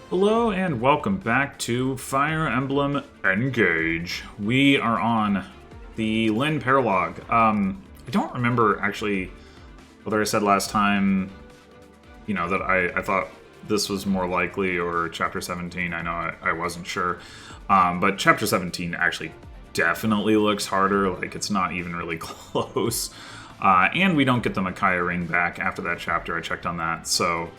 Hello and welcome back to Fire Emblem Engage. We are on the Lyn Paralogue. I don't remember actually whether I said last time, that I thought this was more likely, or Chapter 17. I know I wasn't sure. But Chapter 17 actually definitely looks harder, like it's not even really close. And we don't get the Micaiah ring back after that chapter. I checked on that, so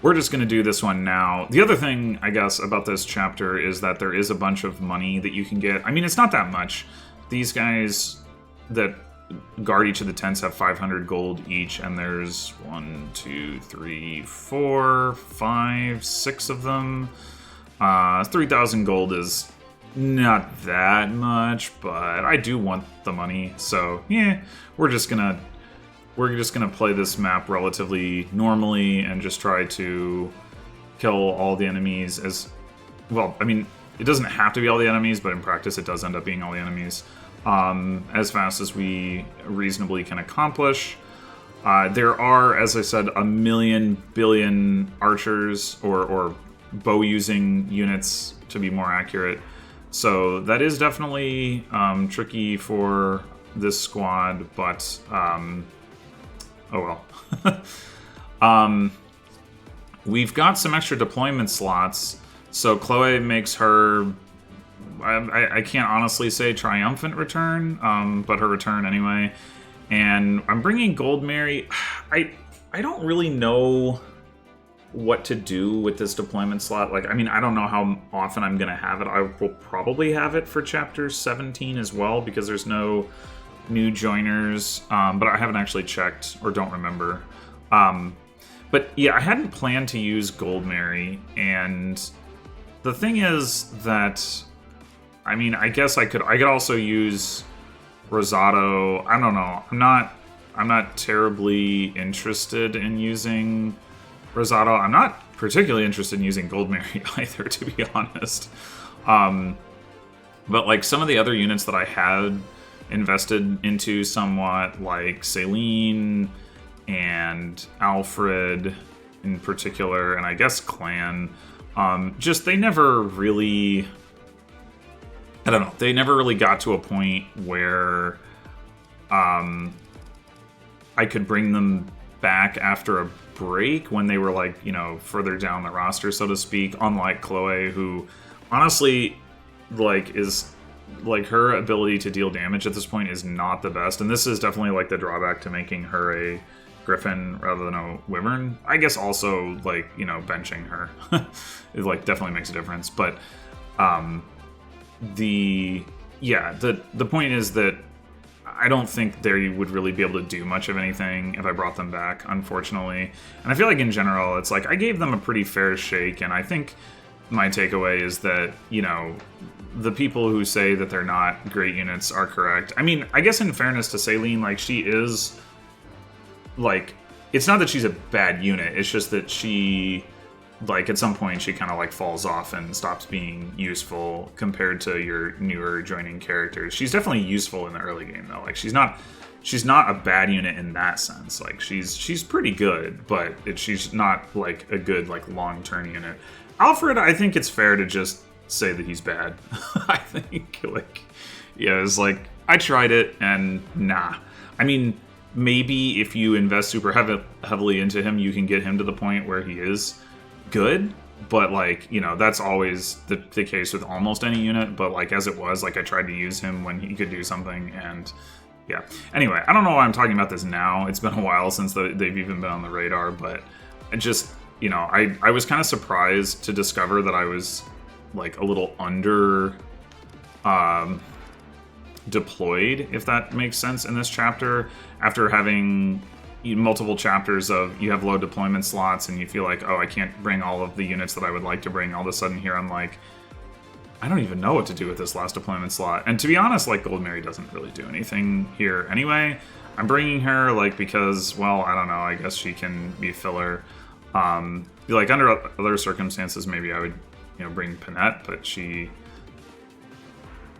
we're just going to do this one now. The other thing, I guess, about this chapter is that there is a bunch of money that you can get. I mean, it's not that much. These guys that guard each of the tents have 500 gold each, and there's 1, 2, 3, 4, 5, 6 of them. 3,000 gold is not that much, but I do want the money, so yeah, we're just gonna play this map relatively normally and just try to kill all the enemies as well. I mean, it doesn't have to be all the enemies, but in practice it does end up being all the enemies as fast as we reasonably can accomplish. There are, as I said, a million billion archers or bow-using units, to be more accurate. So that is definitely tricky for this squad, but oh well. We've got some extra deployment slots, so Chloe makes her, I can't honestly say triumphant return, but her return anyway. And I'm bringing Gold Mary. I don't really know what to do with this deployment slot. Like, I mean, I don't know how often I'm going to have it. I will probably have it for Chapter 17 as well, because there's no new joiners, but I haven't actually checked or don't remember. But yeah, I hadn't planned to use Gold Mary, and the thing is that, I mean, I guess I could also use Rosado. I don't know. I'm not terribly interested in using Rosado. I'm not particularly interested in using Gold Mary either, to be honest. But like some of the other units that I had invested into somewhat, like Celine and Alfred in particular, and I guess Clan, just they never really, I don't know, they never really got to a point where I could bring them back after a break when they were like, further down the roster, so to speak, unlike Chloe, who honestly is like, her ability to deal damage at this point is not the best, and this is definitely like the drawback to making her a Griffin rather than a Wyvern. I guess also, like, benching her it like definitely makes a difference, but the point is that I don't think they would really be able to do much of anything if I brought them back, unfortunately. And I feel like in general, it's like I gave them a pretty fair shake, and I think my takeaway is that, the people who say that they're not great units are correct. I mean, I guess in fairness to Celine, like, she is, like, it's not that she's a bad unit, it's just that she, like, at some point she kind of, like, falls off and stops being useful compared to your newer joining characters. She's definitely useful in the early game, though. Like, she's not a bad unit in that sense. Like, she's pretty good, but she's not, like, a good, like, long-term unit. Alfred, I think it's fair to just say that he's bad. I think, like, yeah, it's like, I tried it, and nah. I mean, maybe if you invest super heavily into him, you can get him to the point where he is good, but, like, that's always the case with almost any unit, but, like, as it was, like, I tried to use him when he could do something, and yeah. Anyway, I don't know why I'm talking about this now. It's been a while since they've even been on the radar, but I just, I was kind of surprised to discover that I was, like, a little under deployed, if that makes sense, in this chapter, after having multiple chapters of you have low deployment slots and you feel like, oh, I can't bring all of the units that I would like to bring. All of a sudden here I'm like, I don't even know what to do with this last deployment slot. And to be honest, like, Gold Mary doesn't really do anything here anyway. I'm bringing her, like, because, well, I don't know, I guess she can be filler. Like, under other circumstances, maybe I would, bring Panette, but she,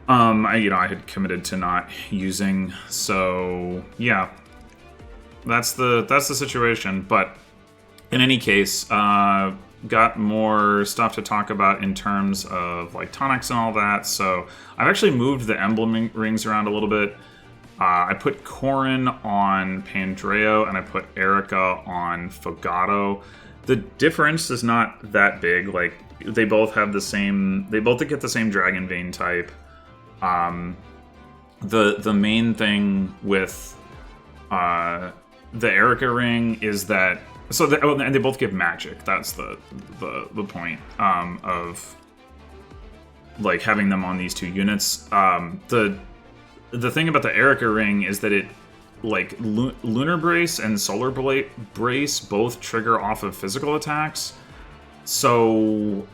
I had committed to not using, so yeah, that's the situation. But in any case, got more stuff to talk about in terms of like tonics and all that. So I've actually moved the emblem rings around a little bit. I put Corin on Pandreo, and I put Erica on Fogato. The difference is not that big. Like, they both have the same... They both get the same Dragon Vein type. The main thing with the Erica ring is that... and they both give magic. That's the point of like having them on these two units. The thing about the Erica ring is that it, like, Lunar Brace and Solar Brace both trigger off of physical attacks. So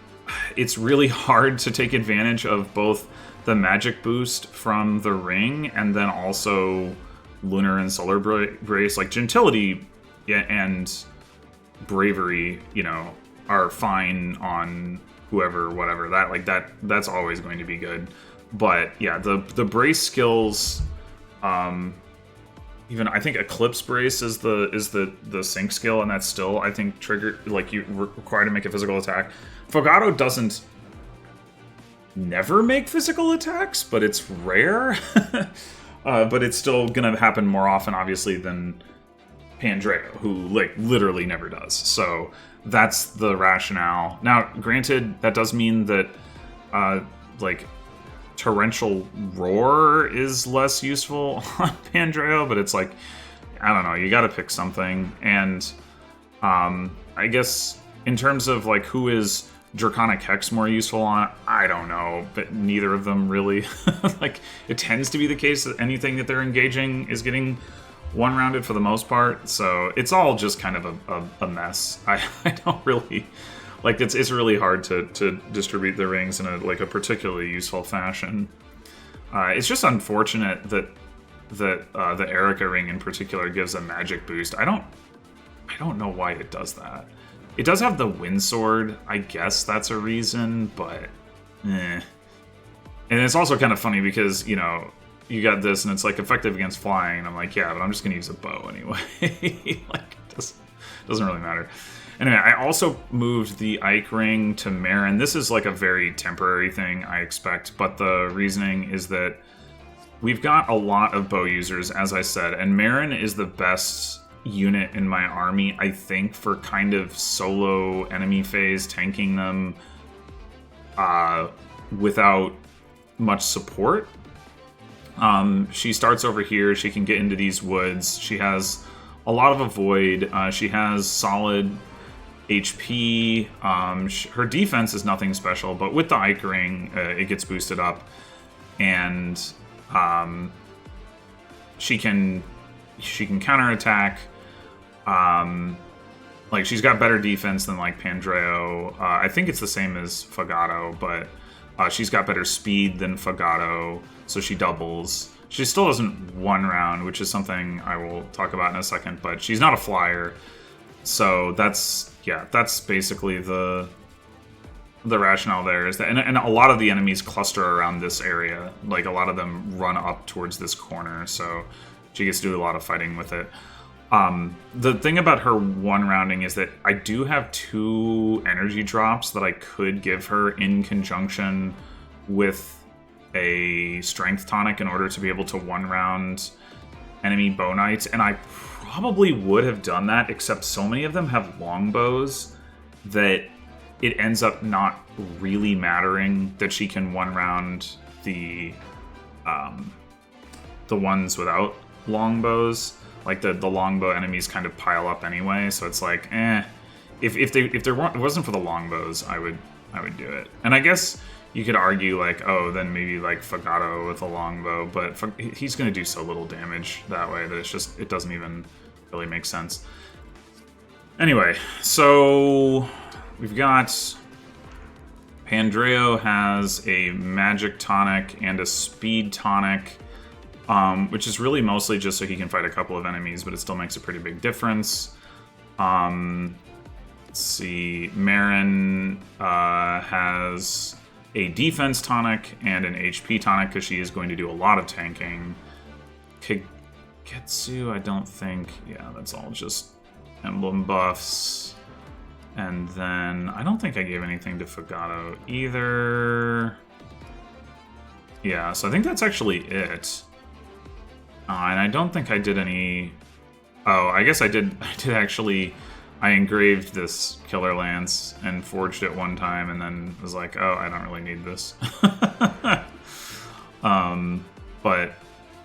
it's really hard to take advantage of both the magic boost from the ring and then also Lunar and Solar Brace. Like, Gentility and Bravery, you know, are fine on whoever, whatever. That's always going to be good. But yeah, the brace skills, even I think Eclipse Brace is the sync skill, and that's still, I think, trigger, like, you require to make a physical attack. Fogato doesn't never make physical attacks, but it's rare. But it's still gonna happen more often, obviously, than Pandreo, who, like, literally never does. So that's the rationale. Now, granted, that does mean that, like, Torrential Roar is less useful on Pandreo, but it's like, I don't know, you gotta pick something. And I guess in terms of like who is Draconic Hex more useful on, I don't know, but neither of them really. Like, it tends to be the case that anything that they're engaging is getting one-rounded for the most part, so it's all just kind of a mess. I don't really... Like, it's really hard to distribute the rings in a particularly useful fashion. It's just unfortunate that the Erica ring in particular gives a magic boost. I don't know why it does that. It does have the Wind Sword. I guess that's a reason, but eh. And it's also kind of funny because, you know, you got this and it's like effective against flying, and I'm like, yeah, but I'm just gonna use a bow anyway. Like, it doesn't really matter. Anyway, I also moved the Ike ring to Marin. This is like a very temporary thing, I expect, but the reasoning is that we've got a lot of bow users, as I said, and Marin is the best unit in my army, I think, for kind of solo enemy phase, tanking them without much support. She starts over here, she can get into these woods, she has a lot of avoid, she has solid HP. Her defense is nothing special, but with the Ike ring, it gets boosted up, and she can counterattack. Like, she's got better defense than like Pandreo. I think it's the same as Fogato, but she's got better speed than Fogato, so she doubles. She still doesn't one round, which is something I will talk about in a second, but she's not a flyer. So that's basically the rationale there, is that, and a lot of the enemies cluster around this area. Like, a lot of them run up towards this corner, so she gets to do a lot of fighting with it. The thing about her one rounding is that I do have 2 energy drops that I could give her in conjunction with a strength tonic in order to be able to one round enemy bow knights, and I probably would have done that, except so many of them have longbows that it ends up not really mattering that she can one round the ones without longbows. Like, the longbow enemies kind of pile up anyway, so it's like, if it wasn't for the longbows, I would do it. And I guess you could argue, like, oh, then maybe like Fogato with a longbow, but he's going to do so little damage that way that it doesn't even really make sense. Anyway, so we've got Pandreo has a magic tonic and a speed tonic, which is really mostly just so he can fight a couple of enemies, but it still makes a pretty big difference. Let's see, Marin has a defense tonic and an HP tonic because she is going to do a lot of tanking. Kagetsu, I don't think... Yeah, that's all just emblem buffs. And then I don't think I gave anything to Fagato either. Yeah, so I think that's actually it. And I don't think I did any... Oh, I guess I did actually... I engraved this Killer Lance and forged it one time and then was like, oh, I don't really need this. But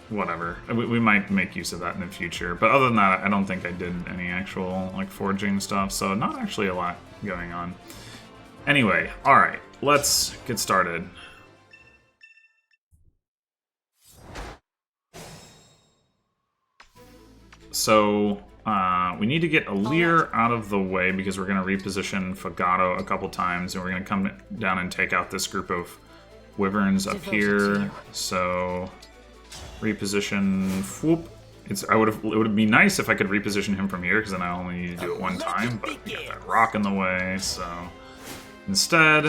whatever. We might make use of that in the future. But other than that, I don't think I did any actual like forging stuff, so not actually a lot going on. Anyway, alright, let's get started. So, we need to get Alir out of the way because we're going to reposition Fagato a couple times, and we're going to come down and take out this group of wyverns up here. So, reposition. Whoop. It would be nice if I could reposition him from here, because then I only need to do it one time. But we got that rock in the way, so instead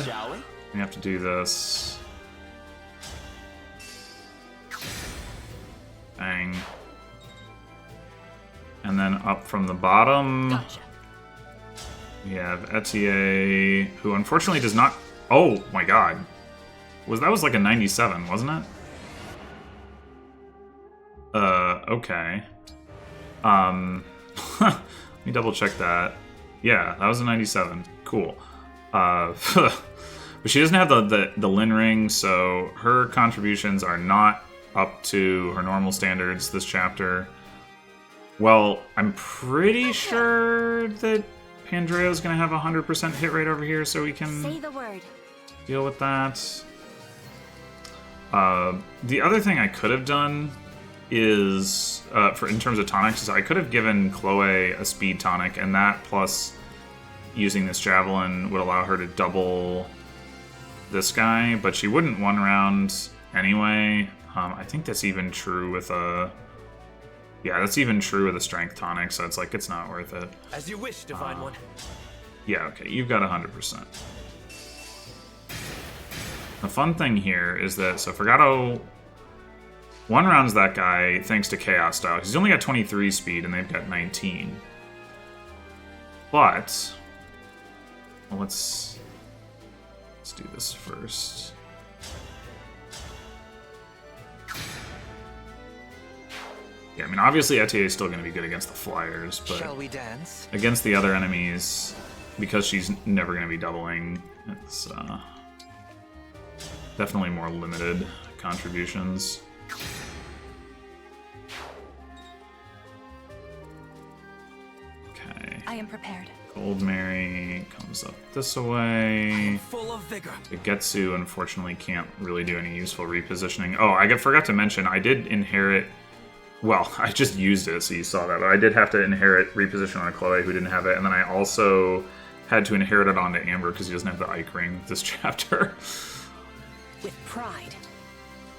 we have to do this. Bang. And then up from the bottom, we have Etier, who unfortunately does not... Oh my god. That was like a 97, wasn't it? Okay. Let me double check that. Yeah, that was a 97. Cool. But she doesn't have the Lin ring, so her contributions are not up to her normal standards this chapter. Well, I'm pretty sure that Pandreo's gonna have a 100% hit rate over here, so we can say the word. Deal with that. The other thing I could have done is, in terms of tonics, is I could have given Chloe a speed tonic, and that plus using this javelin would allow her to double this guy, but she wouldn't one round anyway. I think that's even true with a... Yeah, that's even true with a strength tonic, so it's like, it's not worth it. As you wish, Divine One. Yeah, okay, you've got 100%. The fun thing here is that, so Fagato one rounds that guy thanks to Chaos Style. He's only got 23 speed and they've got 19. But, well, let's do this first. Yeah, I mean, obviously Etier is still going to be good against the flyers, but shall we dance? Against the other enemies, because she's never going to be doubling, it's definitely more limited contributions. Okay. I am prepared. Gold Mary comes up this way. Full of vigor. Getsu, unfortunately, can't really do any useful repositioning. Oh, I forgot to mention, I did inherit... Well, I just used it, so you saw that. But I did have to inherit reposition on Chloe, who didn't have it. And then I also had to inherit it onto Amber, because he doesn't have the Ike Ring this chapter. With pride.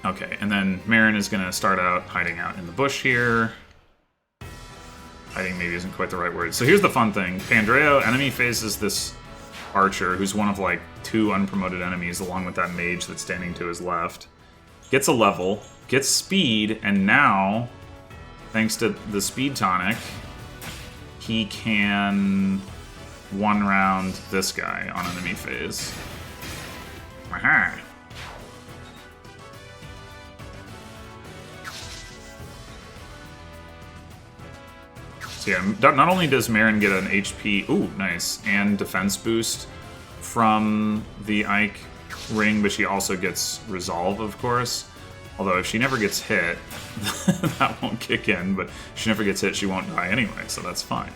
Okay, and then Marin is going to start out hiding out in the bush here. Hiding maybe isn't quite the right word. So here's the fun thing. Pandreo, enemy faces this archer, who's one of like 2 unpromoted enemies, along with that mage that's standing to his left. Gets a level, gets speed, and now, thanks to the speed tonic, he can one round this guy on enemy phase. Aha! So yeah, not only does Marin get an HP, ooh, nice, and defense boost from the Ike ring, but she also gets resolve, of course. Although if she never gets hit, that won't kick in, but if she never gets hit, she won't die anyway, so that's fine.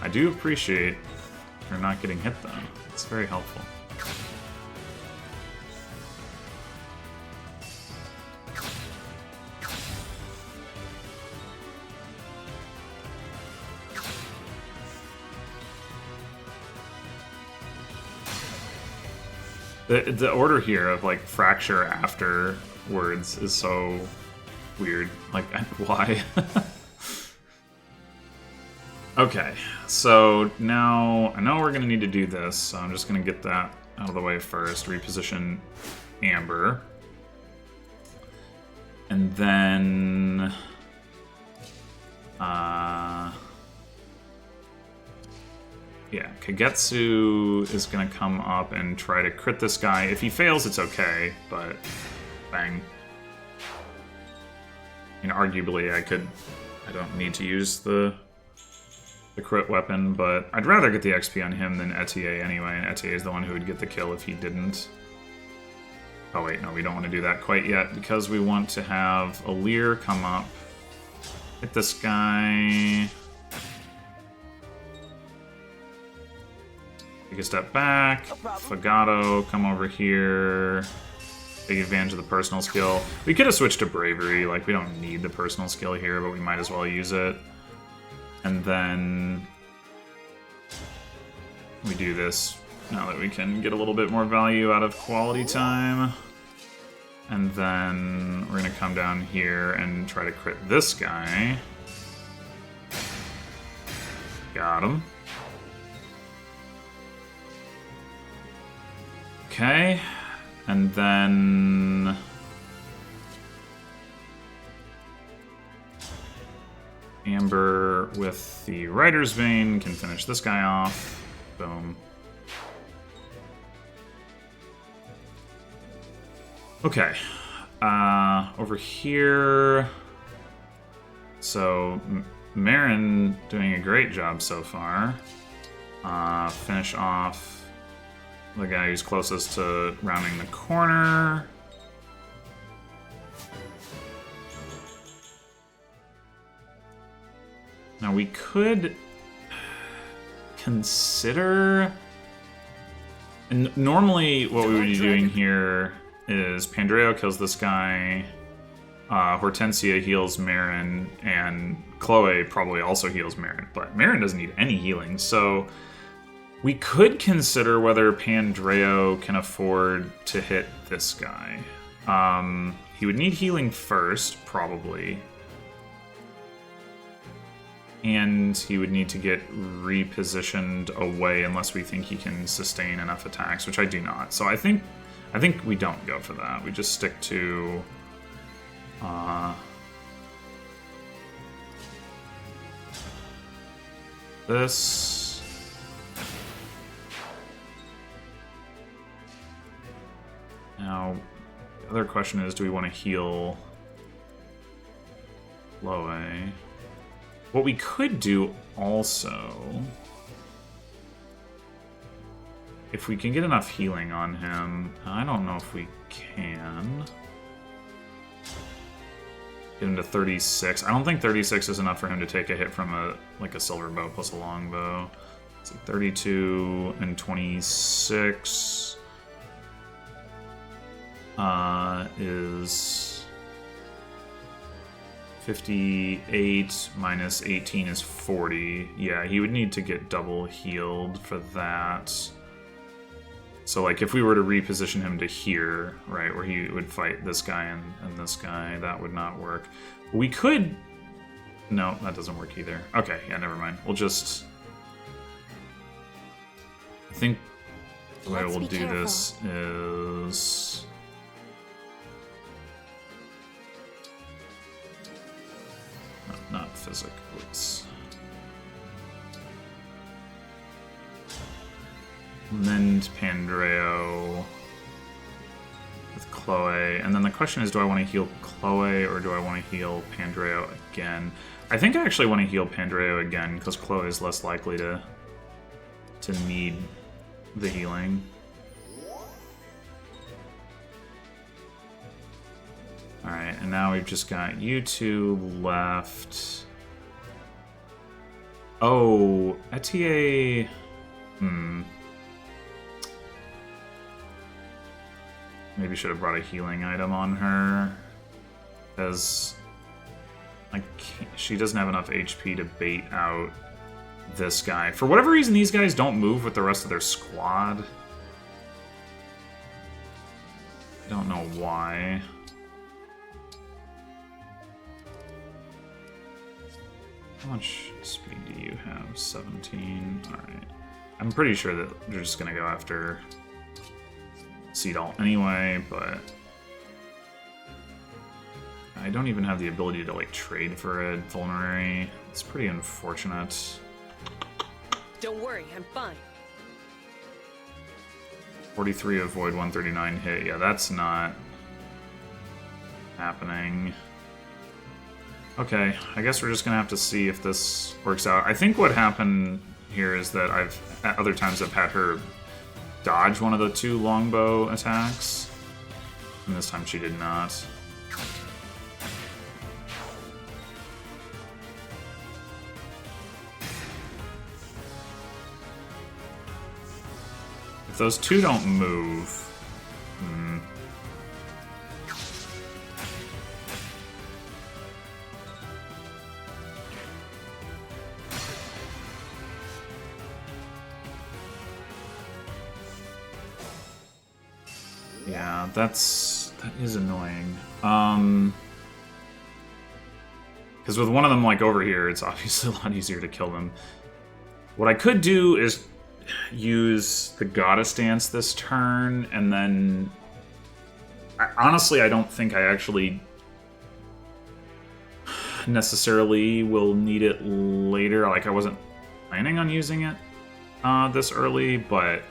I do appreciate her not getting hit, though. It's very helpful. The order here of, like, fracture afterwards is so weird. Like, why? Okay, so now I know we're going to need to do this, so I'm just going to get that out of the way first. Reposition Amber. And then... yeah, Kagetsu is going to come up and try to crit this guy. If he fails, it's okay, but bang. I mean, arguably, I don't need to use the crit weapon, but I'd rather get the XP on him than Etier anyway, and Etier is the one who would get the kill if he didn't. Oh wait, no, we don't want to do that quite yet, because we want to have Alir come up, hit this guy, take a step back, Fagato, come over here, take advantage of the personal skill. We could have switched to Bravery, like we don't need the personal skill here, but we might as well use it. And then we do this now that we can get a little bit more value out of quality time. And then we're going to come down here and try to crit this guy. Got him. Okay. And then Amber with the Rider's Vein can finish this guy off. Boom. Okay. Over here. So, Marin doing a great job so far. Finish off the guy who's closest to rounding the corner. Now we could consider... And normally what we would be doing here is Pandreo kills this guy, Hortensia heals Marin, and Chloe probably also heals Marin. But Marin doesn't need any healing, so we could consider whether Pandreo can afford to hit this guy. He would need healing first, probably. And he would need to get repositioned away unless we think he can sustain enough attacks, which I do not. So I think we don't go for that. We just stick to this. Now, the other question is, do we want to heal Chloe? What we could do also, if we can get enough healing on him, I don't know if we can. Get him to 36. I don't think 36 is enough for him to take a hit from a silver bow plus a long bow. It's like 32 and 26 is 58 minus 18 is 40. Yeah, he would need to get double healed for that. So, like, if we were to reposition him to here, right, where he would fight this guy and this guy, that would not work. We could... No, that doesn't work either. Okay, yeah, never mind. We'll just... I think the way we'll do this is... Not physic, please. Mend Pandreo with Chloe. And then the question is, do I want to heal Chloe or do I want to heal Pandreo again? I think I actually want to heal Pandreo again because Chloe is less likely to need the healing. Alright, and now we've just got you two left. Oh, Etier... Maybe should have brought a healing item on her. Because she doesn't have enough HP to bait out this guy. For whatever reason, these guys don't move with the rest of their squad. I don't know why. How much speed do you have? 17? Alright. I'm pretty sure that they're just gonna go after Seedalt anyway, but I don't even have the ability to, like, trade for a Vulnerary. It's pretty unfortunate. Don't worry, I'm fine. 43 avoid 139 hit. Yeah, that's not happening. Okay, I guess we're just gonna have to see if this works out. I think what happened here is that at other times I've had her dodge one of the 2 longbow attacks, and this time she did not. If those 2 don't move... Yeah, that is annoying. Because with one of them, like, over here, it's obviously a lot easier to kill them. What I could do is use the Goddess Dance this turn, and then... honestly, I don't think I actually necessarily will need it later. Like, I wasn't planning on using it this early, but...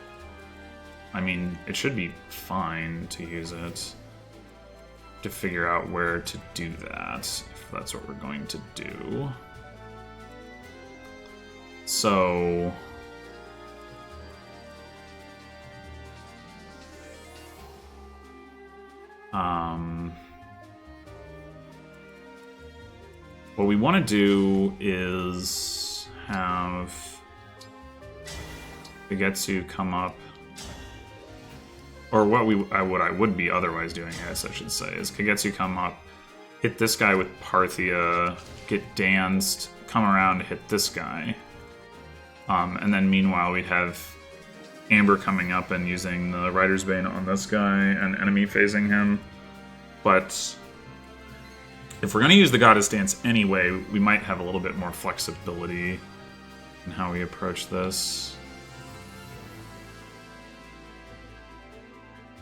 I mean, it should be fine to use it. To figure out where to do that, if that's what we're going to do. So... what we want to do is have Kagetsu come up. Or what I would be otherwise doing, I guess I should say, is Kagetsu come up, hit this guy with Parthia, get danced, come around, hit this guy. And then meanwhile we'd have Amber coming up and using the Rider's Bane on this guy and enemy phasing him. But if we're going to use the Goddess Dance anyway, we might have a little bit more flexibility in how we approach this.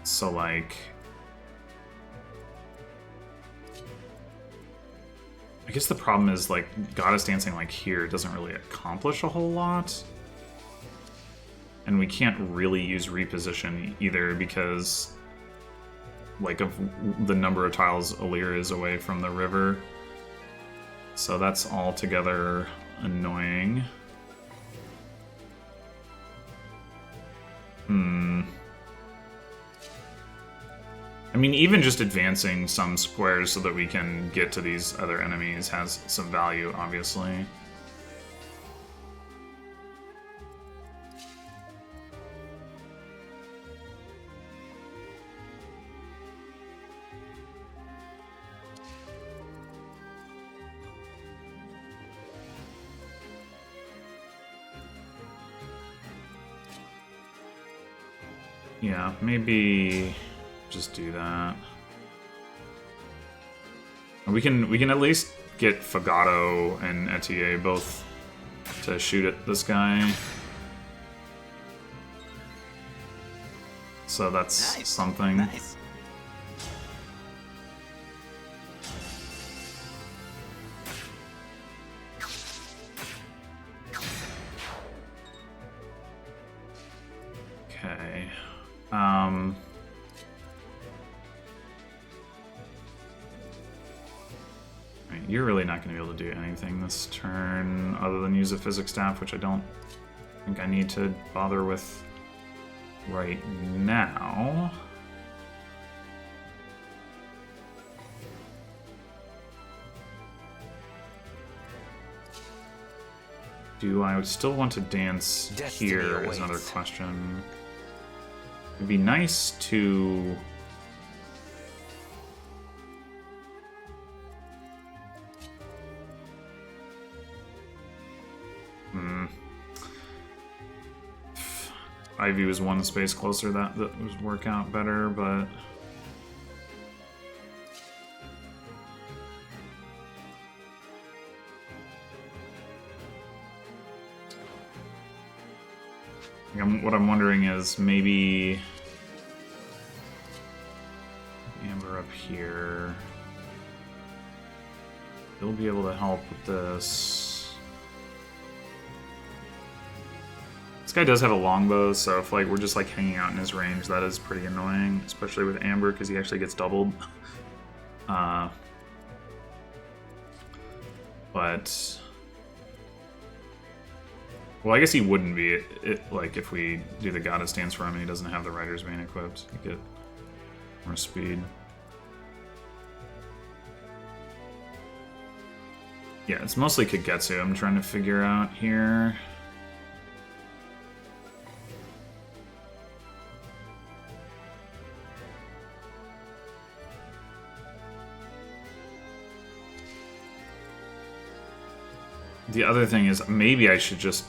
So, like... I guess the problem is, like, Goddess Dancing, like, here doesn't really accomplish a whole lot. And we can't really use Reposition either because, like, of the number of tiles Alir is away from the river. So that's altogether annoying. I mean, even just advancing some squares so that we can get to these other enemies has some value, obviously. Yeah, maybe... just do that. We can at least get Fagato and Etier both to shoot at this guy. So that's nice. Something. Nice. Okay. You're really not going to be able to do anything this turn other than use a physics staff, which I don't think I need to bother with right now. Do I still want to dance here is another question. It'd be nice to... Ivy was one space closer, that would work out better, but... what I'm wondering is maybe... Amber up here... He'll be able to help with this... This guy does have a longbow, so if like we're just like hanging out in his range, that is pretty annoying, especially with Amber because he actually gets doubled. But well, I guess he wouldn't be like if we do the goddess dance for him and he doesn't have the rider's vein equipped. You get more speed. Yeah, it's mostly Kagetsu I'm trying to figure out here. The other thing is maybe I should just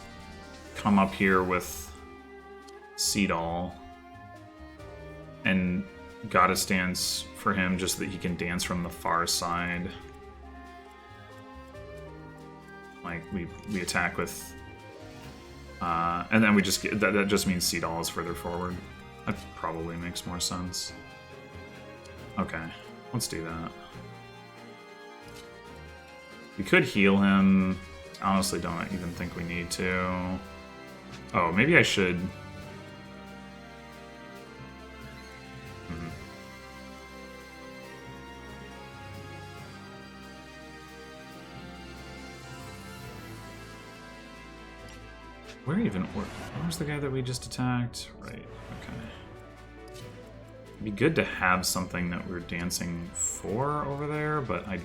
come up here with Seedall and goddess dance for him just so that he can dance from the far side. Like we attack with and then we just get that just means Seedall is further forward. That probably makes more sense. Okay, let's do that. We could heal him. Honestly, don't even think we need to. Oh, maybe I should. Where's the guy that we just attacked? Right, okay. It'd be good to have something that we're dancing for over there, but like,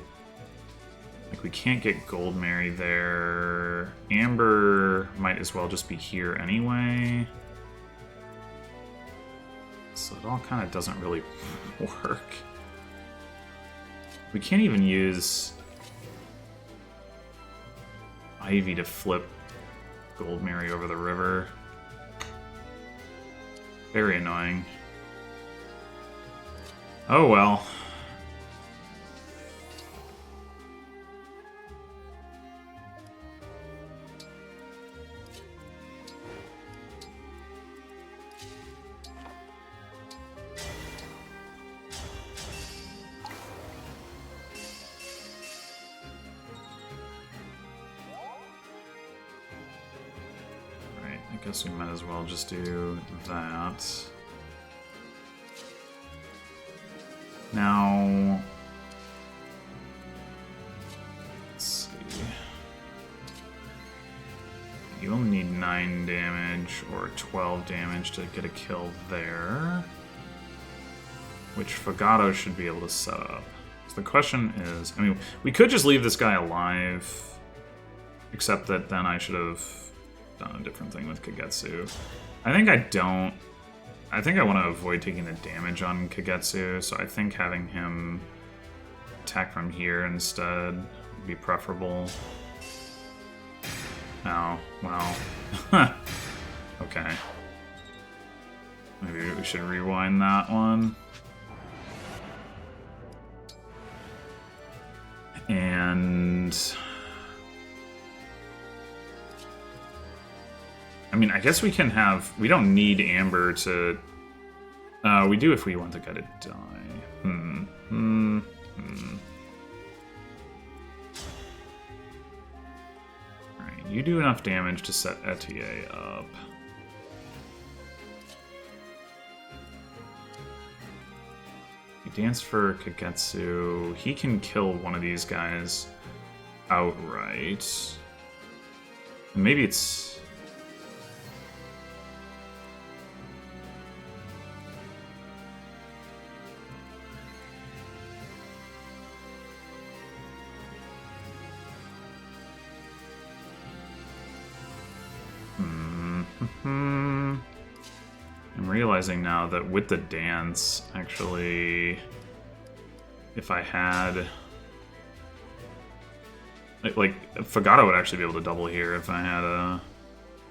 we can't get Gold Mary there. Amber might as well just be here anyway. So it all kind of doesn't really work. We can't even use Ivy to flip Gold Mary over the river. Very annoying. Oh well. I guess we might as well just do that. Now, let's see. You only need 9 damage or 12 damage to get a kill there, which Fagato should be able to set up. So the question is, I mean, we could just leave this guy alive, except that then I should have done a different thing with Kagetsu. I think I want to avoid taking the damage on Kagetsu, so I think having him attack from here instead would be preferable. Oh, well. Okay. Maybe we should rewind that one. And I mean, I guess we can have... We don't need Amber to... we do if we want the guy to die. Alright, you do enough damage to set Etier up. You dance for Kagetsu. He can kill one of these guys outright. And maybe it's... I'm realizing now that with the dance, actually, if I had... Like, Fagato would actually be able to double here if I had a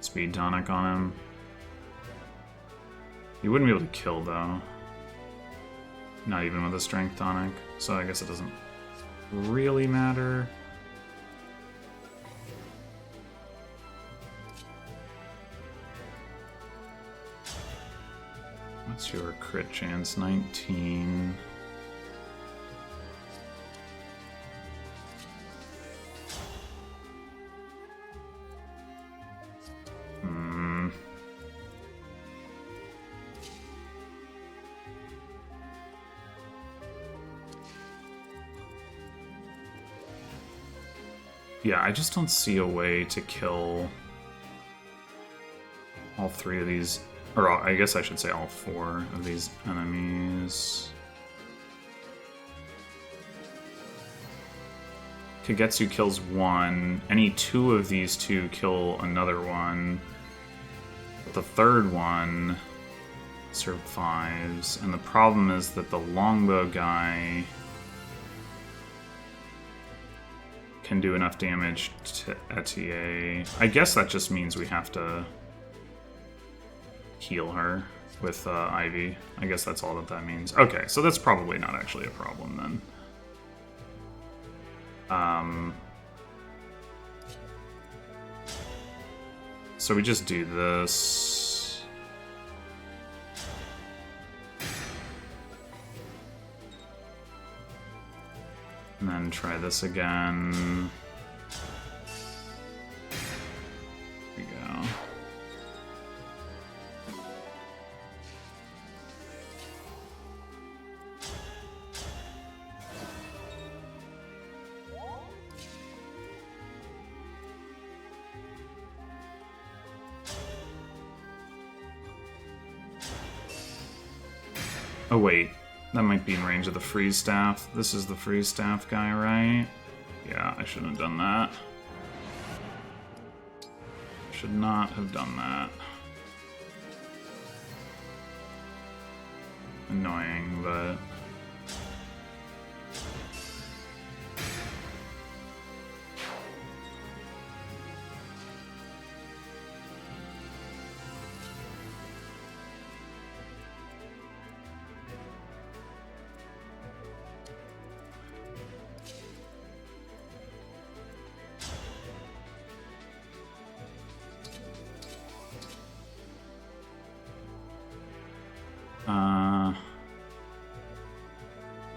speed tonic on him. He wouldn't be able to kill, though. Not even with a strength tonic, so I guess it doesn't really matter. What's your crit chance? 19. Yeah, I just don't see a way to kill all 3 of these, or I guess I should say all 4 of these enemies. Kagetsu kills 1. Any 2 of these 2 kill another one. But the 3rd one survives. And the problem is that the longbow guy can do enough damage to Etier. I guess that just means we have to heal her with Ivy. I guess that's all that means. Okay, so that's probably not actually a problem then. So we just do this. And then try this again. There we go. Oh wait, that might be in range of the freeze staff. This is the freeze staff guy, right? Yeah, I shouldn't have done that. Should not have done that. Annoying, but...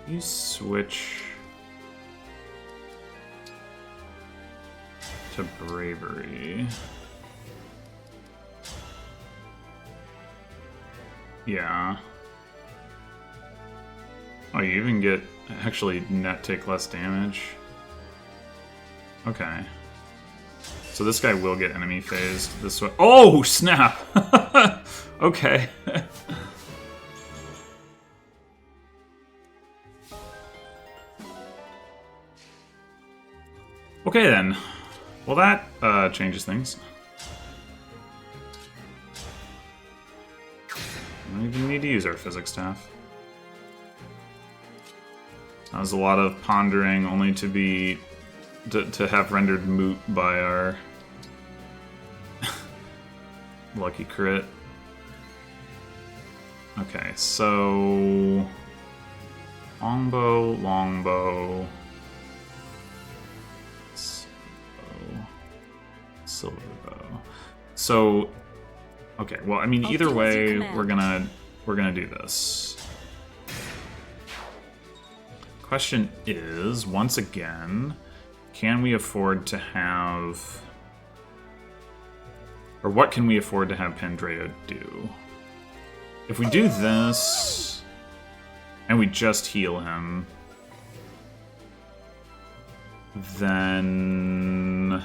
you switch to bravery. Yeah. Oh, you even get actually net take less damage. Okay. So this guy will get enemy phased this way. Oh, snap! Okay. Okay then. Well, that changes things. We don't even need to use our physics staff. That was a lot of pondering, only to be to have rendered moot by our lucky crit. Okay, so longbow, longbow, silver bow. So, okay. Well, I mean, either way, we're gonna do this. Question is, once again, can we afford to have, or what can we afford to have Pandreo do? If we do this, and we just heal him, then...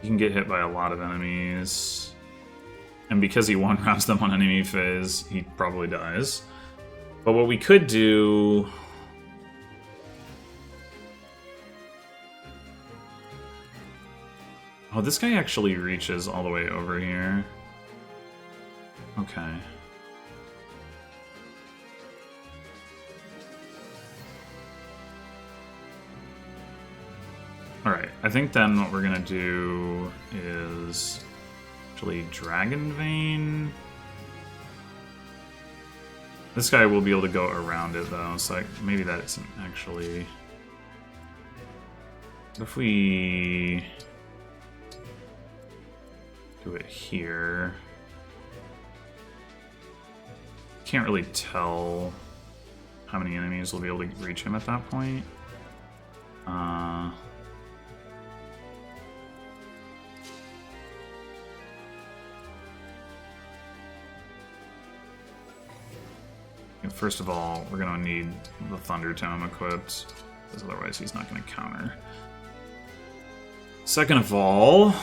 he can get hit by a lot of enemies. And because he one-rounds them on enemy phase, he probably dies. But what we could do... Oh, this guy actually reaches all the way over here. Okay. Alright, I think then what we're gonna do is actually Dragon Vein. This guy will be able to go around it though, so maybe that isn't actually... What if we do it here? Can't really tell how many enemies will be able to reach him at that point. First of all, we're gonna need the Thunder Tome equipped, because otherwise he's not gonna counter. Second of all,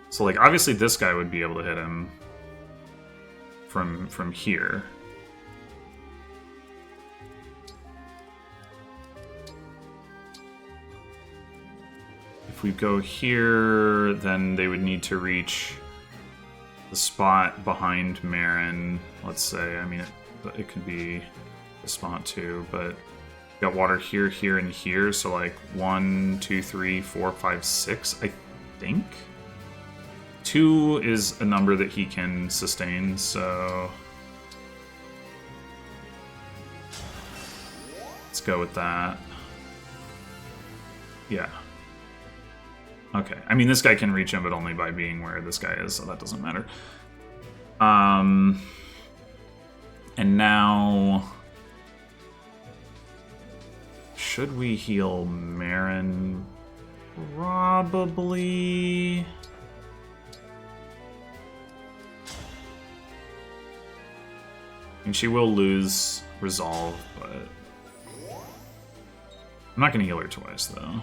so like obviously this guy would be able to hit him from here. If we go here, then they would need to reach the spot behind Marin, let's say. I mean, it could be the spot too, but got water here, here, and here, so like 1, 2, 3, 4, 5, 6, I think? 2 is a number that he can sustain, so let's go with that. Yeah. Okay, I mean, this guy can reach him, but only by being where this guy is, so that doesn't matter. And now, should we heal Marin? Probably. I mean, she will lose Resolve, but I'm not going to heal her twice, though.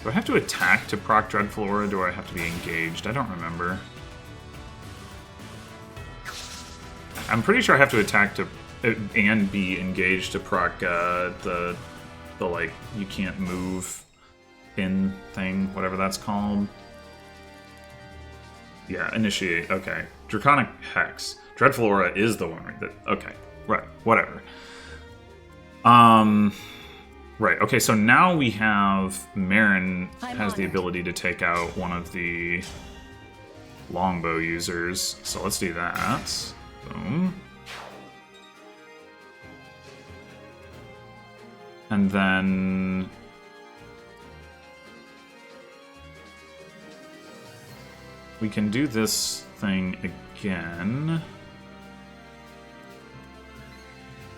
Do I have to attack to proc Dreadful Aura, or do I have to be engaged? I don't remember. I'm pretty sure I have to attack to and be engaged to proc the like you can't move pin thing, whatever that's called. Yeah, initiate. Okay, Draconic Hex. Dreadful Aura is the one that. Okay, right. Whatever. Right, okay, so now we have Marin has the ability to take out one of the longbow users. So let's do that. Boom. And then we can do this thing again.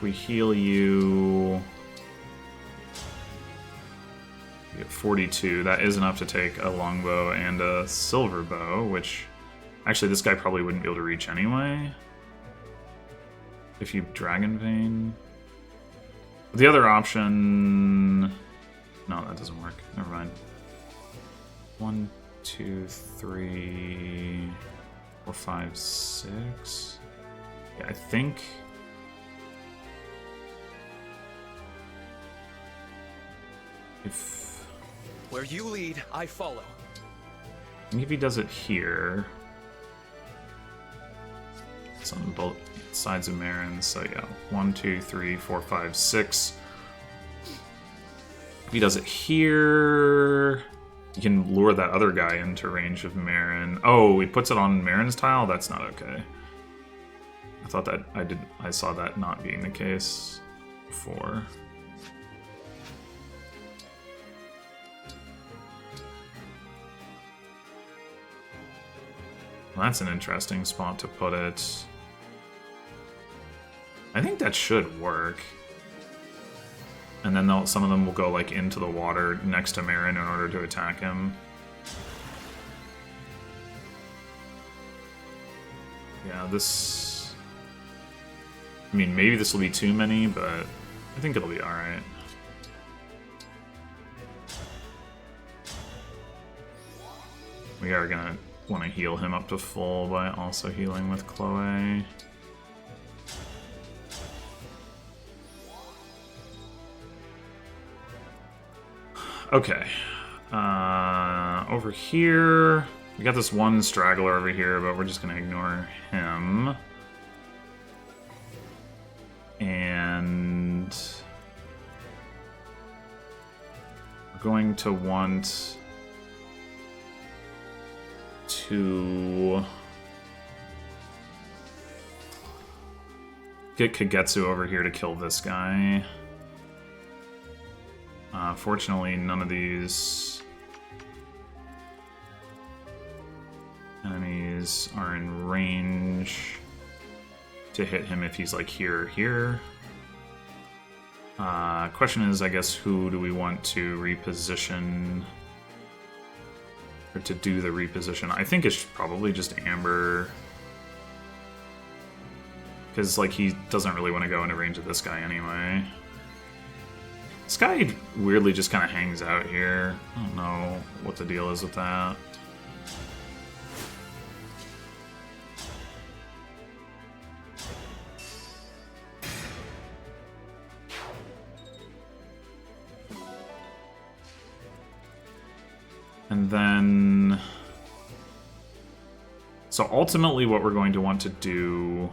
We heal you. You get 42. That is enough to take a longbow and a silver bow, which actually this guy probably wouldn't be able to reach anyway. If you Dragon Vein. The other option. No, that doesn't work. Never mind. 1, 2, 3, 4, 5, 6. Yeah, I think. If. Where you lead, I follow. I think if he does it here, it's on both sides of Marin. So yeah, 1, 2, 3, 4, 5, 6. If he does it here, you can lure that other guy into range of Marin. Oh, he puts it on Marin's tile. That's not okay. I thought that I saw that not being the case before. Well, that's an interesting spot to put it. I think that should work. And then some of them will go like into the water next to Marin in order to attack him. Yeah, this... I mean, maybe this will be too many, but I think it'll be alright. We are gonna want to heal him up to full by also healing with Chloe. Okay. Over here, we got this one straggler over here, but we're just going to ignore him. And we're going to want to get Kagetsu over here to kill this guy. Fortunately, none of these enemies guys are in range to hit him if he's like here or here. Question is, I guess, who do we want to reposition or to do the reposition? I think it's probably just Amber, because like he doesn't really want to go into range of this guy anyway. This guy weirdly just kind of hangs out here. I don't know what the deal is with that. And then... So ultimately what we're going to want to do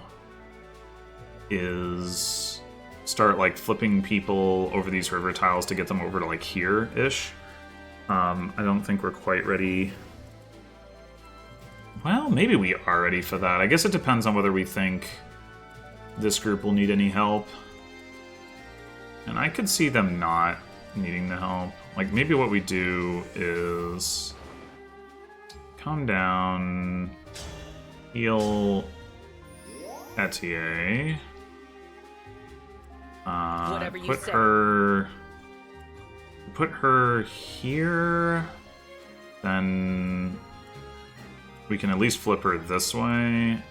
is start like flipping people over these river tiles to get them over to like here-ish. I don't think we're quite ready. Well, maybe we are ready for that. I guess it depends on whether we think this group will need any help. And I could see them not needing the help. Like, maybe what we do is come down, heal Etier, put her here, then we can at least flip her this way,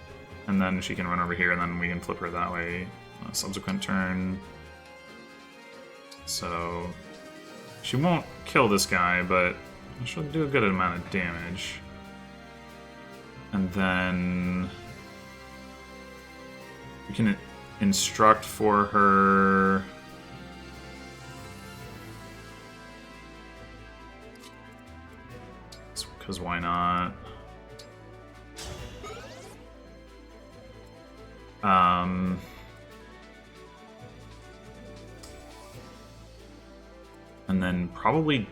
and then she can run over here, and then we can flip her that way on a subsequent turn. So she won't kill this guy, but she'll do a good amount of damage. And then we can instruct for her. Because why not? And then probably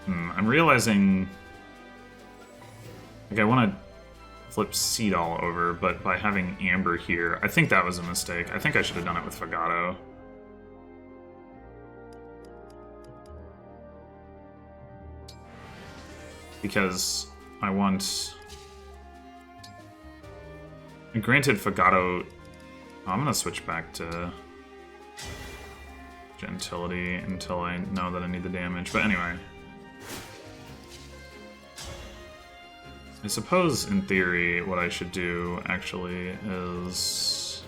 I'm realizing like I want to flip Seedall over, but by having Amber here, I think that was a mistake. I think I should have done it with Fagato. Because I want... And granted, Fagato... Oh, I'm going to switch back to Gentility until I know that I need the damage. But anyway. I suppose, in theory, what I should do, actually, is...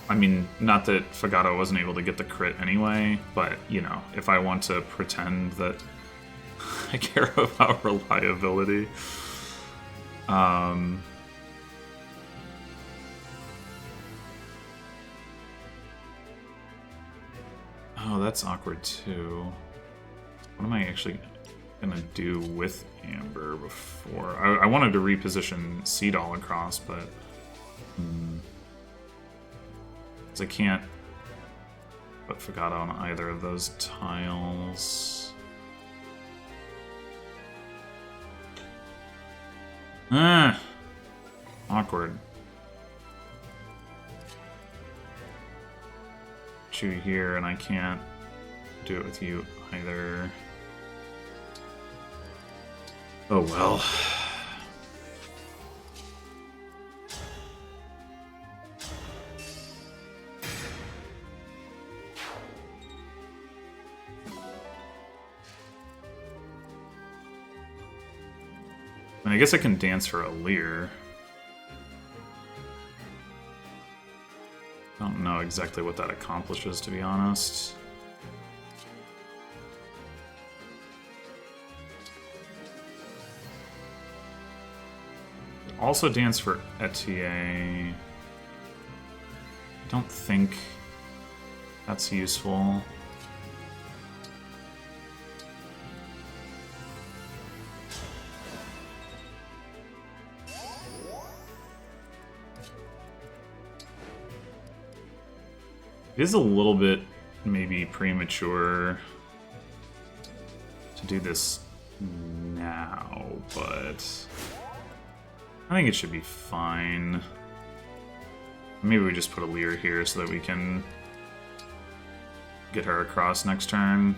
I mean, not that Fagato wasn't able to get the crit anyway, but, you know, if I want to pretend that I care about reliability. Oh, that's awkward too. What am I actually gonna do with Amber before? I wanted to reposition Seedall across, but... Because I can't put Fagato on either of those tiles. Awkward. You here, and I can't do it with you either. Oh well. And I guess I can dance for Alir. I don't know exactly what that accomplishes, to be honest. Also dance for Etier. I don't think that's useful. It is a little bit maybe premature to do this now, but I think it should be fine. Maybe we just put a Leer here so that we can get her across next turn.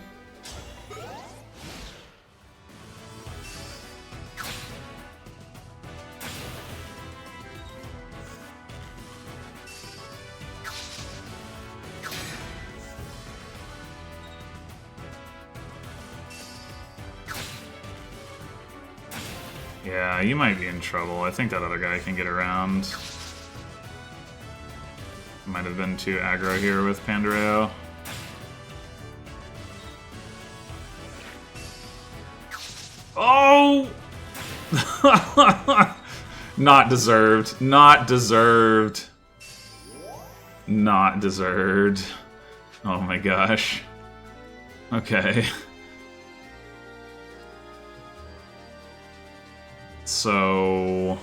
Yeah, you might be in trouble. I think that other guy can get around. Might have been too aggro here with Pandoreo. Oh! Not deserved. Not deserved. Not deserved. Oh my gosh. Okay. So...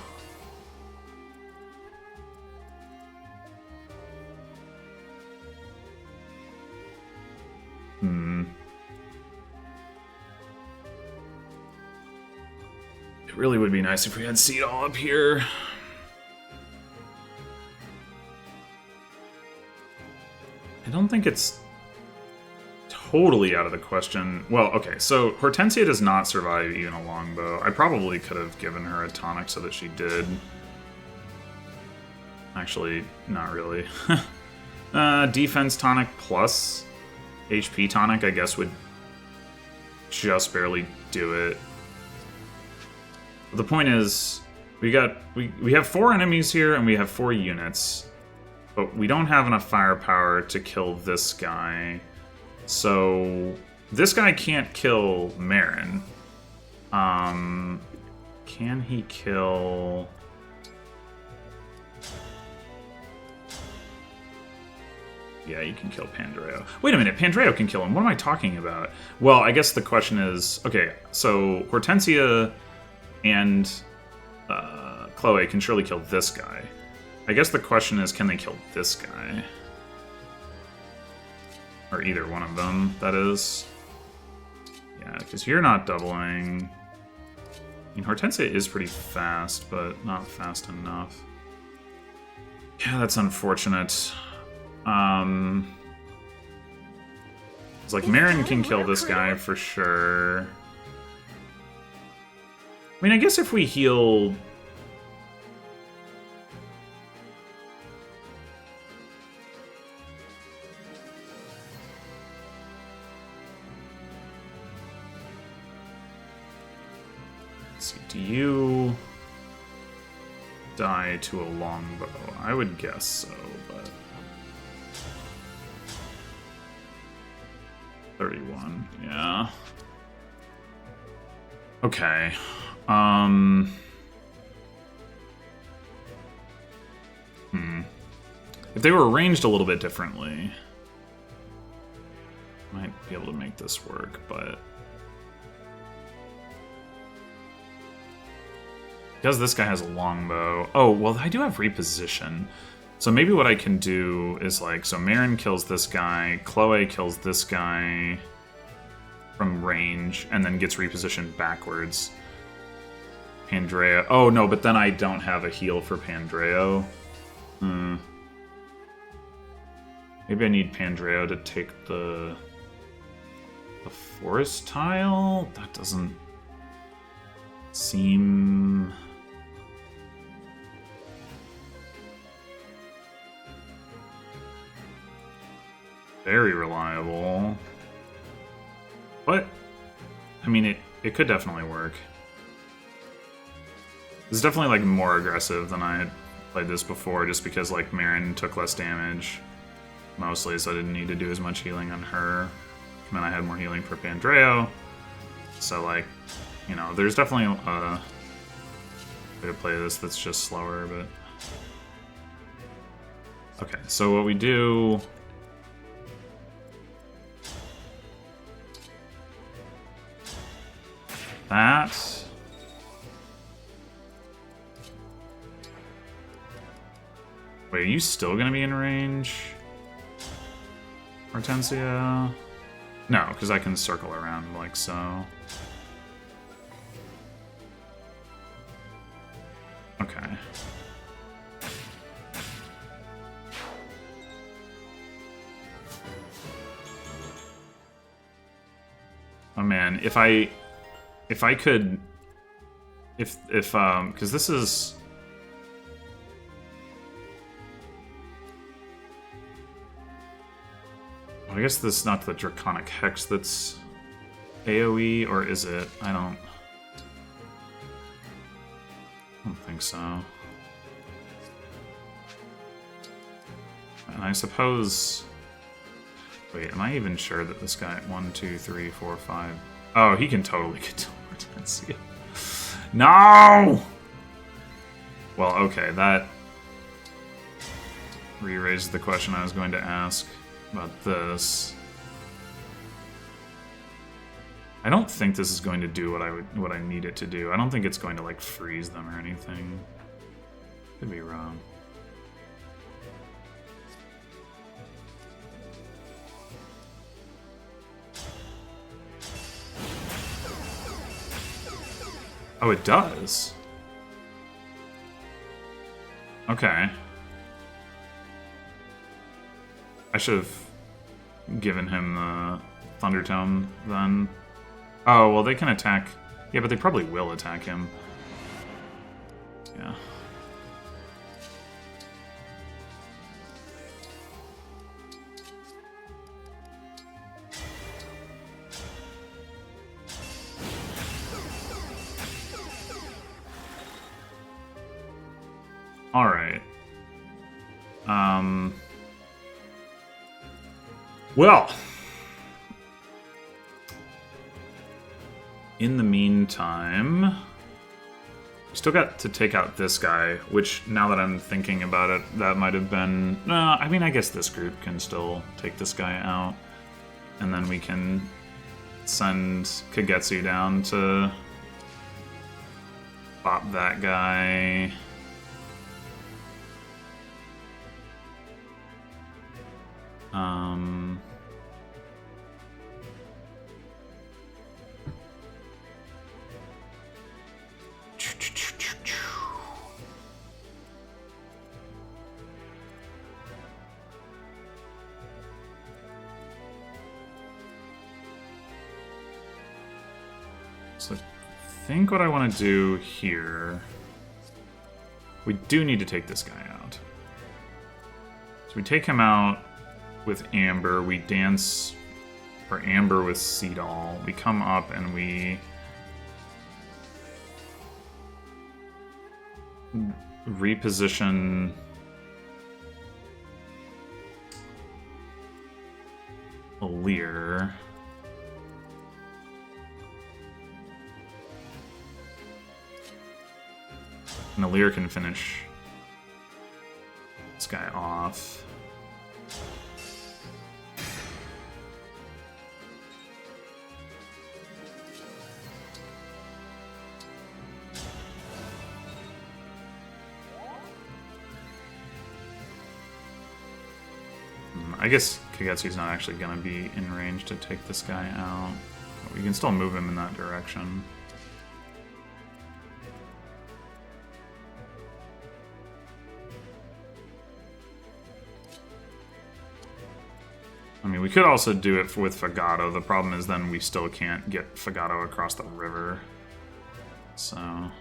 It really would be nice if we had Seed all up here. I don't think it's totally out of the question. Well, okay, so Hortensia does not survive even a longbow. I probably could have given her a tonic so that she did. Actually, not really. Defense tonic plus HP tonic, I guess, would just barely do it. The point is, we have 4 enemies here and we have 4 units, but we don't have enough firepower to kill this guy. So this guy can't kill Marin. Can he kill? Yeah, you can kill Pandoreo. Wait a minute, Pandoreo can kill him. What am I talking about? Well, I guess the question is, okay, so Hortensia and Chloe can surely kill this guy. I guess the question is, can they kill this guy? Or either one of them, that is. Yeah, because you're not doubling. I mean, Hortensia is pretty fast, but not fast enough. Yeah, that's unfortunate. It's like Marin can kill this guy for sure. I mean, I guess if we heal... Let's see, do you die to a longbow? I would guess so, but... 31, yeah. Okay. If they were arranged a little bit differently, might be able to make this work, but because this guy has a longbow. Oh, well, I do have reposition. So maybe what I can do is like, so Marin kills this guy, Chloe kills this guy from range, and then gets repositioned backwards. Pandoreo. Oh, no, but then I don't have a heal for Pandoreo. Maybe I need Pandoreo to take the forest tile? That doesn't seem... very reliable. What? I mean, it could definitely work. It's definitely, like, more aggressive than I had played this before, just because, like, Marin took less damage, mostly, so I didn't need to do as much healing on her. And then I had more healing for Pandoreo. So, like, you know, there's definitely a way to play this that's just slower, but... Okay, so what we do... that... Wait, are you still gonna be in range? Hortensia? No, because I can circle around like so. Okay. man, if I could, because this is. I guess this is not the Draconic Hex that's AoE, or is it? I don't think so. And I suppose... Wait, am I even sure that this guy... 1, 2, 3, 4, 5... Oh, he can totally get teleported. Yeah. No! Well, okay, that re-raised the question I was going to ask about this. I don't think this is going to do what I need it to do. I don't think it's going to like freeze them or anything. Could be wrong. Oh, it does. Okay. I should have given him the Thunder Tome then. Oh, well, they can attack... Yeah, but they probably will attack him. Yeah. Alright. Well... In the meantime, we still got to take out this guy, which, now that I'm thinking about it, that might have been... I mean, I guess this group can still take this guy out. And then we can send Kagetsu down to bop that guy. So I think what I want to do here... We do need to take this guy out. So we take him out with Amber, we dance for Amber with Seedall, we come up and we reposition Alear. And Alear can finish this guy off. I guess Kagetsu's not actually going to be in range to take this guy out. But we can still move him in that direction. I mean, we could also do it with Fagato. The problem is then we still can't get Fagato across the river. So...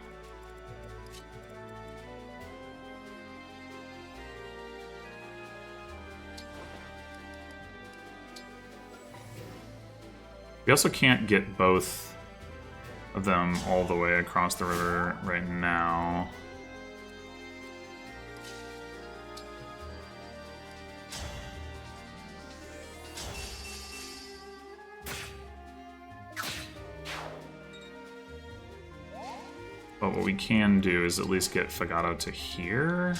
We also can't get both of them all the way across the river right now. But what we can do is at least get Fagato to here.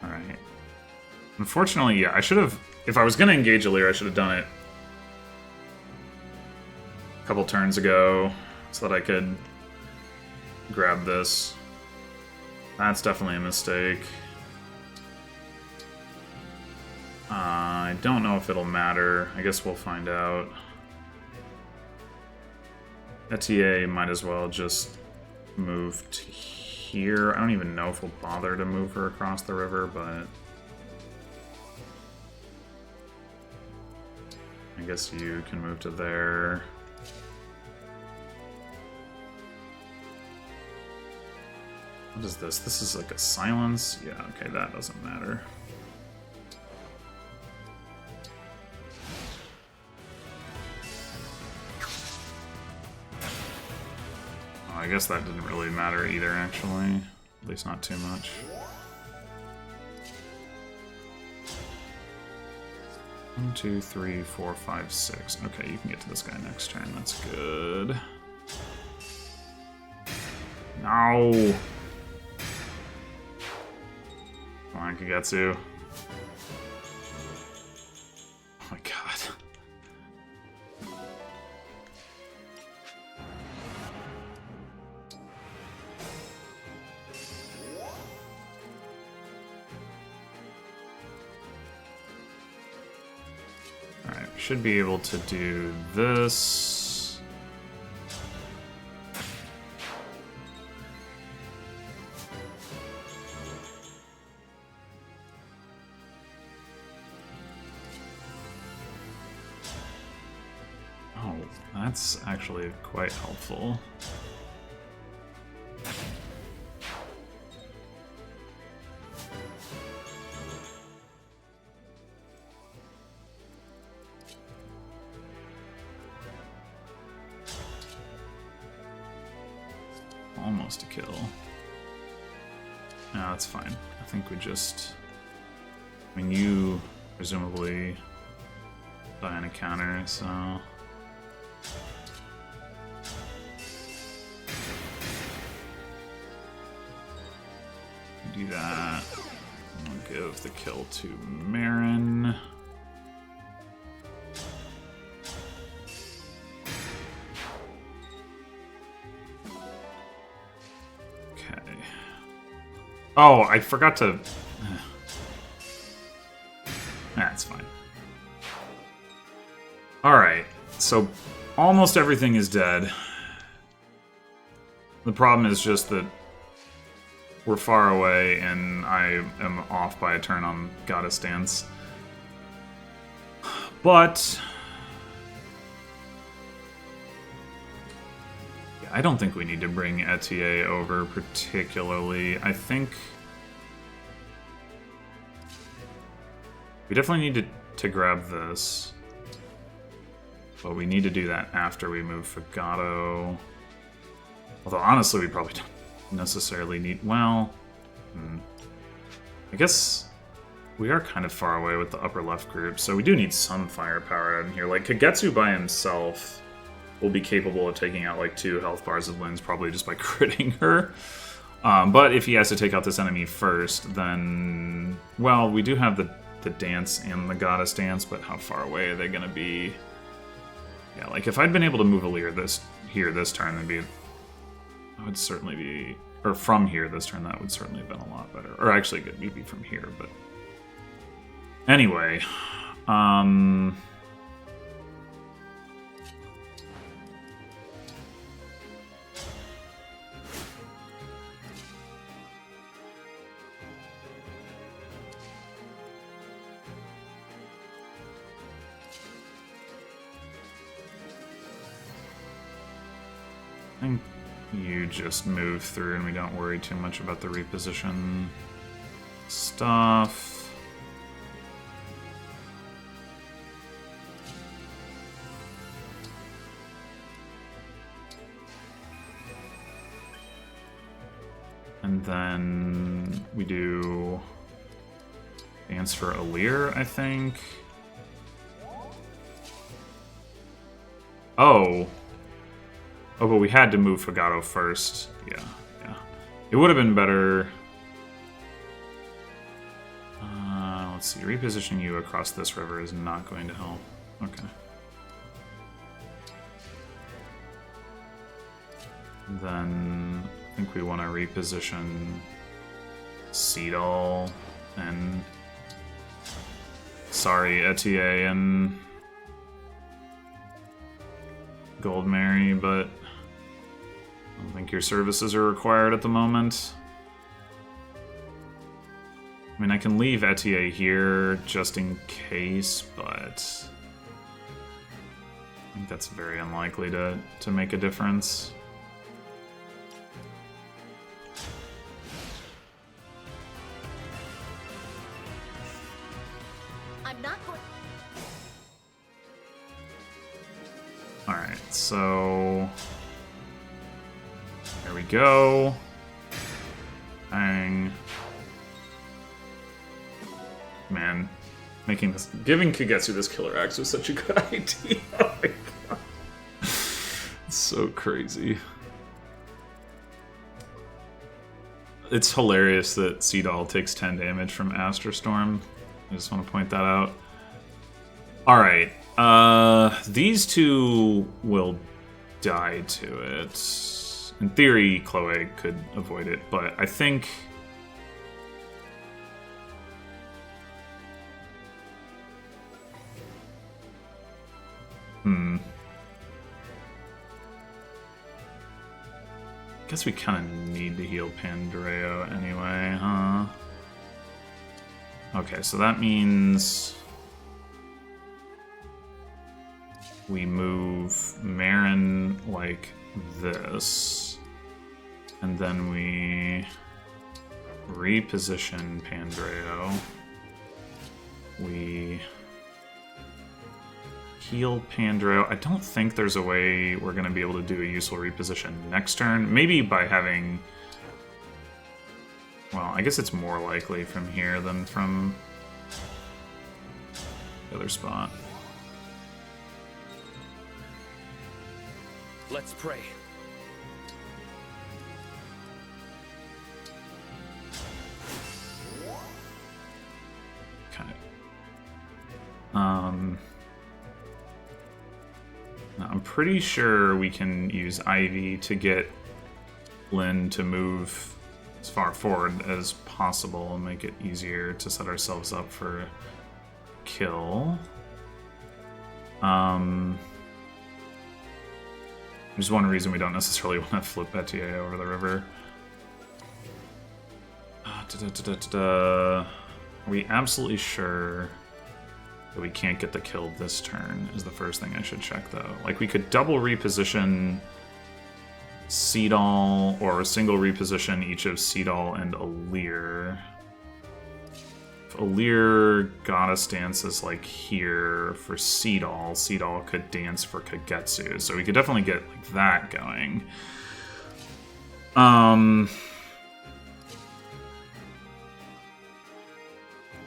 Alright. Unfortunately, yeah, I should have... If I was going to engage Alear, I should have done it a couple turns ago so that I could grab this. That's definitely a mistake. I don't know if it'll matter. I guess we'll find out. ETA might as well just move to here. I don't even know if we'll bother to move her across the river, but I guess you can move to there. What is this? This is like a silence? Yeah, okay, that doesn't matter. I guess that didn't really matter either, actually. At least not too much. One, two, three, four, five, six. Okay, you can get to this guy next turn. That's good. No! Come on, Kagetsu. Oh my god. Alright, should be able to do this. Oh, that's actually quite helpful. Almost a kill. No, that's fine. I think we just... I mean, you presumably die on a counter, so... Do that. We'll give the kill to Marin. Oh, I forgot to... That's fine. Alright, so almost everything is dead. The problem is just that we're far away and I am off by a turn on Goddess Dance. But... I don't think we need to bring ETA over particularly. I think we definitely need to grab this, but we need to do that after we move Fagato. Although honestly, we probably don't necessarily need. Well, I guess we are kind of far away with the upper left group, so we do need some firepower in here. Like Kagetsu by himself will be capable of taking out like 2 health bars of Lynn's probably just by critting her. But if he has to take out this enemy first, then... Well, we do have the dance and the Goddess Dance, but how far away are they going to be? Yeah, like if I'd been able to move Alir this turn, that'd be... I would certainly be... Or from here this turn, that would certainly have been a lot better. Or actually, maybe from here, but... Anyway, I think you just move through and we don't worry too much about the reposition stuff. And then we do dance for Alir, I think. Oh, but we had to move Fagato first. Yeah. It would have been better. Let's see. Repositioning you across this river is not going to help. Okay. Then I think we want to reposition Seedal and ETA and Goldmary, but don't think your services are required at the moment. I mean, I can leave Etier here just in case, but I think that's very unlikely to make a difference. I'm not going. Alright, so there we go. Bang. Man, giving Kagetsu this killer axe was such a good idea. Oh my god. It's so crazy. It's hilarious that Seadoll takes 10 damage from Astra Storm. I just want to point that out. Alright, these two will die to it. In theory, Chloe could avoid it, but I think... Guess we kind of need to heal Pandreo anyway, huh? Okay, so that means we move Marin like this, and then we reposition Pandreo. We heal Pandreo. I don't think there's a way we're going to be able to do a useful reposition next turn. Maybe by having... Well, I guess it's more likely from here than from the other spot. Let's pray. Okay. I'm pretty sure we can use Ivy to get Lyn to move as far forward as possible and make it easier to set ourselves up for kill. There's one reason we don't necessarily want to flip Etier over the river. Are we absolutely sure that we can't get the kill this turn is the first thing I should check, though. Like, we could double reposition Seadoll, or single reposition each of Seadoll and Alir. If Alir Goddess dances, like, here for Seadoll, Seadoll could dance for Kagetsu. So we could definitely get, like, that going.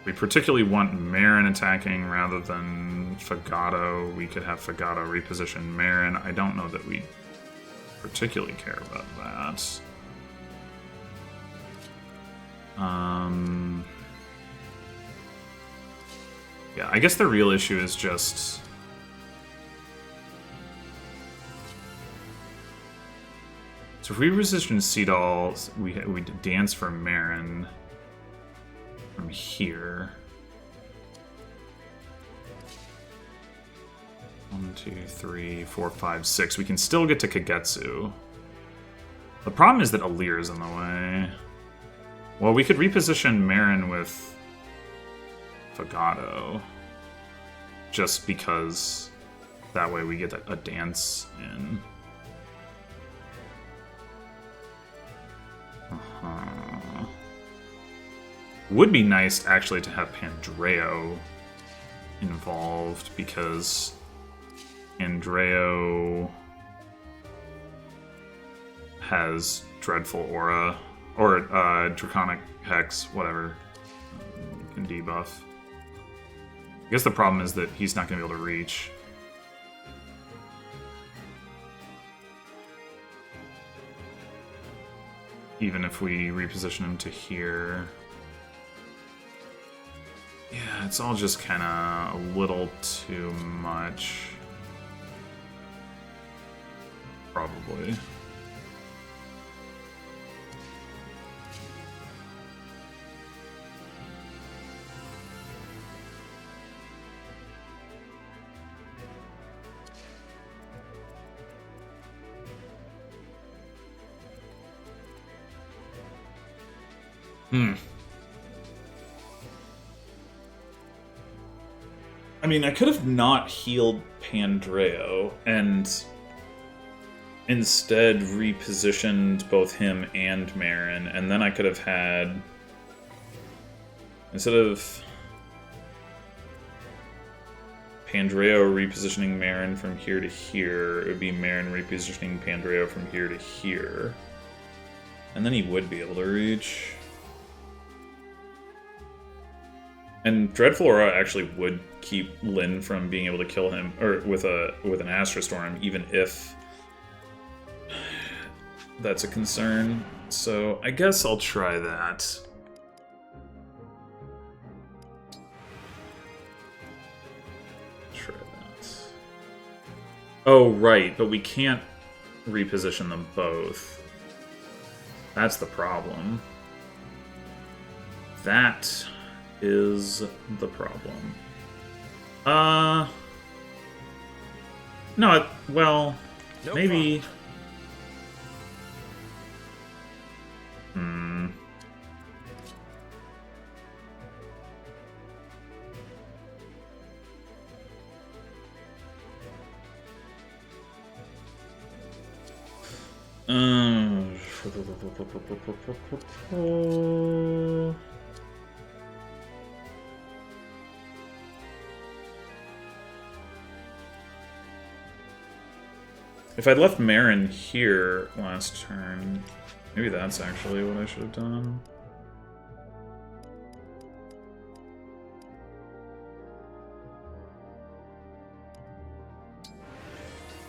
We particularly want Marin attacking rather than Fagato. We could have Fagato reposition Marin. I don't know that we particularly care about that. Yeah, I guess the real issue is just... So if we reposition Seadoll, we dance for Marin from here. 1, 2, 3, 4, 5, 6. We can still get to Kagetsu. The problem is that Alir is in the way. Well, we could reposition Marin with Fagato. Just because that way we get a dance in. Would be nice, actually, to have Pandreo involved, because Pandreo has Dreadful Aura, or Draconic Hex, whatever, you can debuff. I guess the problem is that he's not going to be able to reach. Even if we reposition him to here. Yeah, it's all just kind of a little too much. Probably. I mean, I could have not healed Pandreo and instead repositioned both him and Marin, and then I could have had, instead of Pandreo repositioning Marin from here to here, it would be Marin repositioning Pandreo from here to here. And then he would be able to reach. And Dreadful Aura actually would keep Lyn from being able to kill him, or with an Astra Storm, even if that's a concern. So I guess I'll try that. Try that. Oh, right, but we can't reposition them both. That's the problem. That is the problem. No, well, no maybe... Problem. If I'd left Marin here last turn, maybe that's actually what I should have done.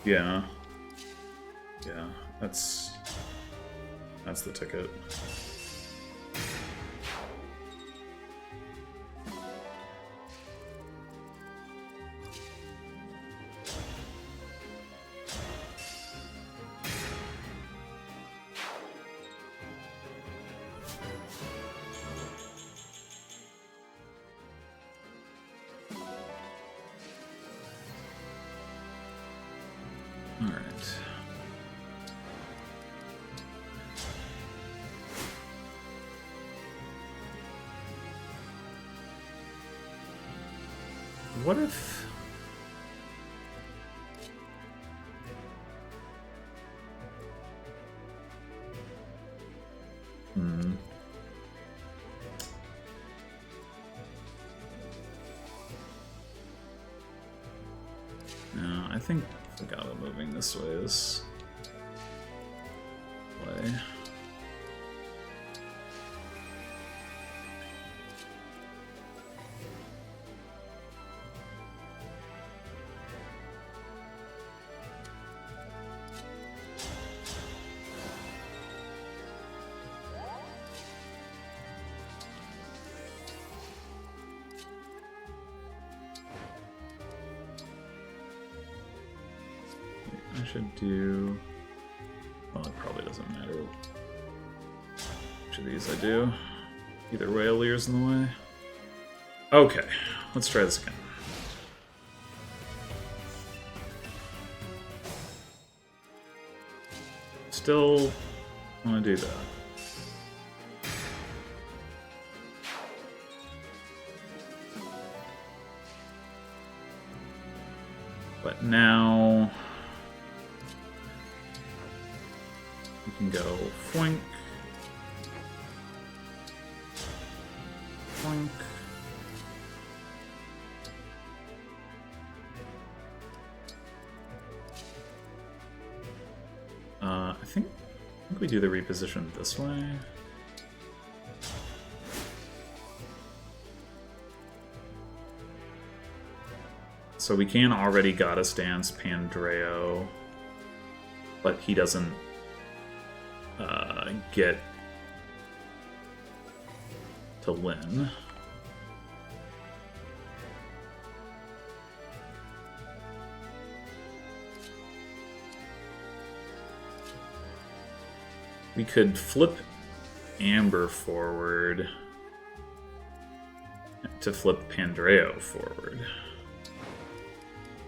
Yeah. Yeah, that's the ticket. What if... No, I think Fagata moving this way is... play. I should do... Well, it probably doesn't matter which of these I do. Either way, Alir's in the way. Okay, let's try this again. Still want to do that. But now... we can go Foink. Foink. I think we do the reposition this way. So we can already Goddess Dance Pandreo, but he doesn't get to Lyn. We could flip Amber forward to flip Pandreo forward.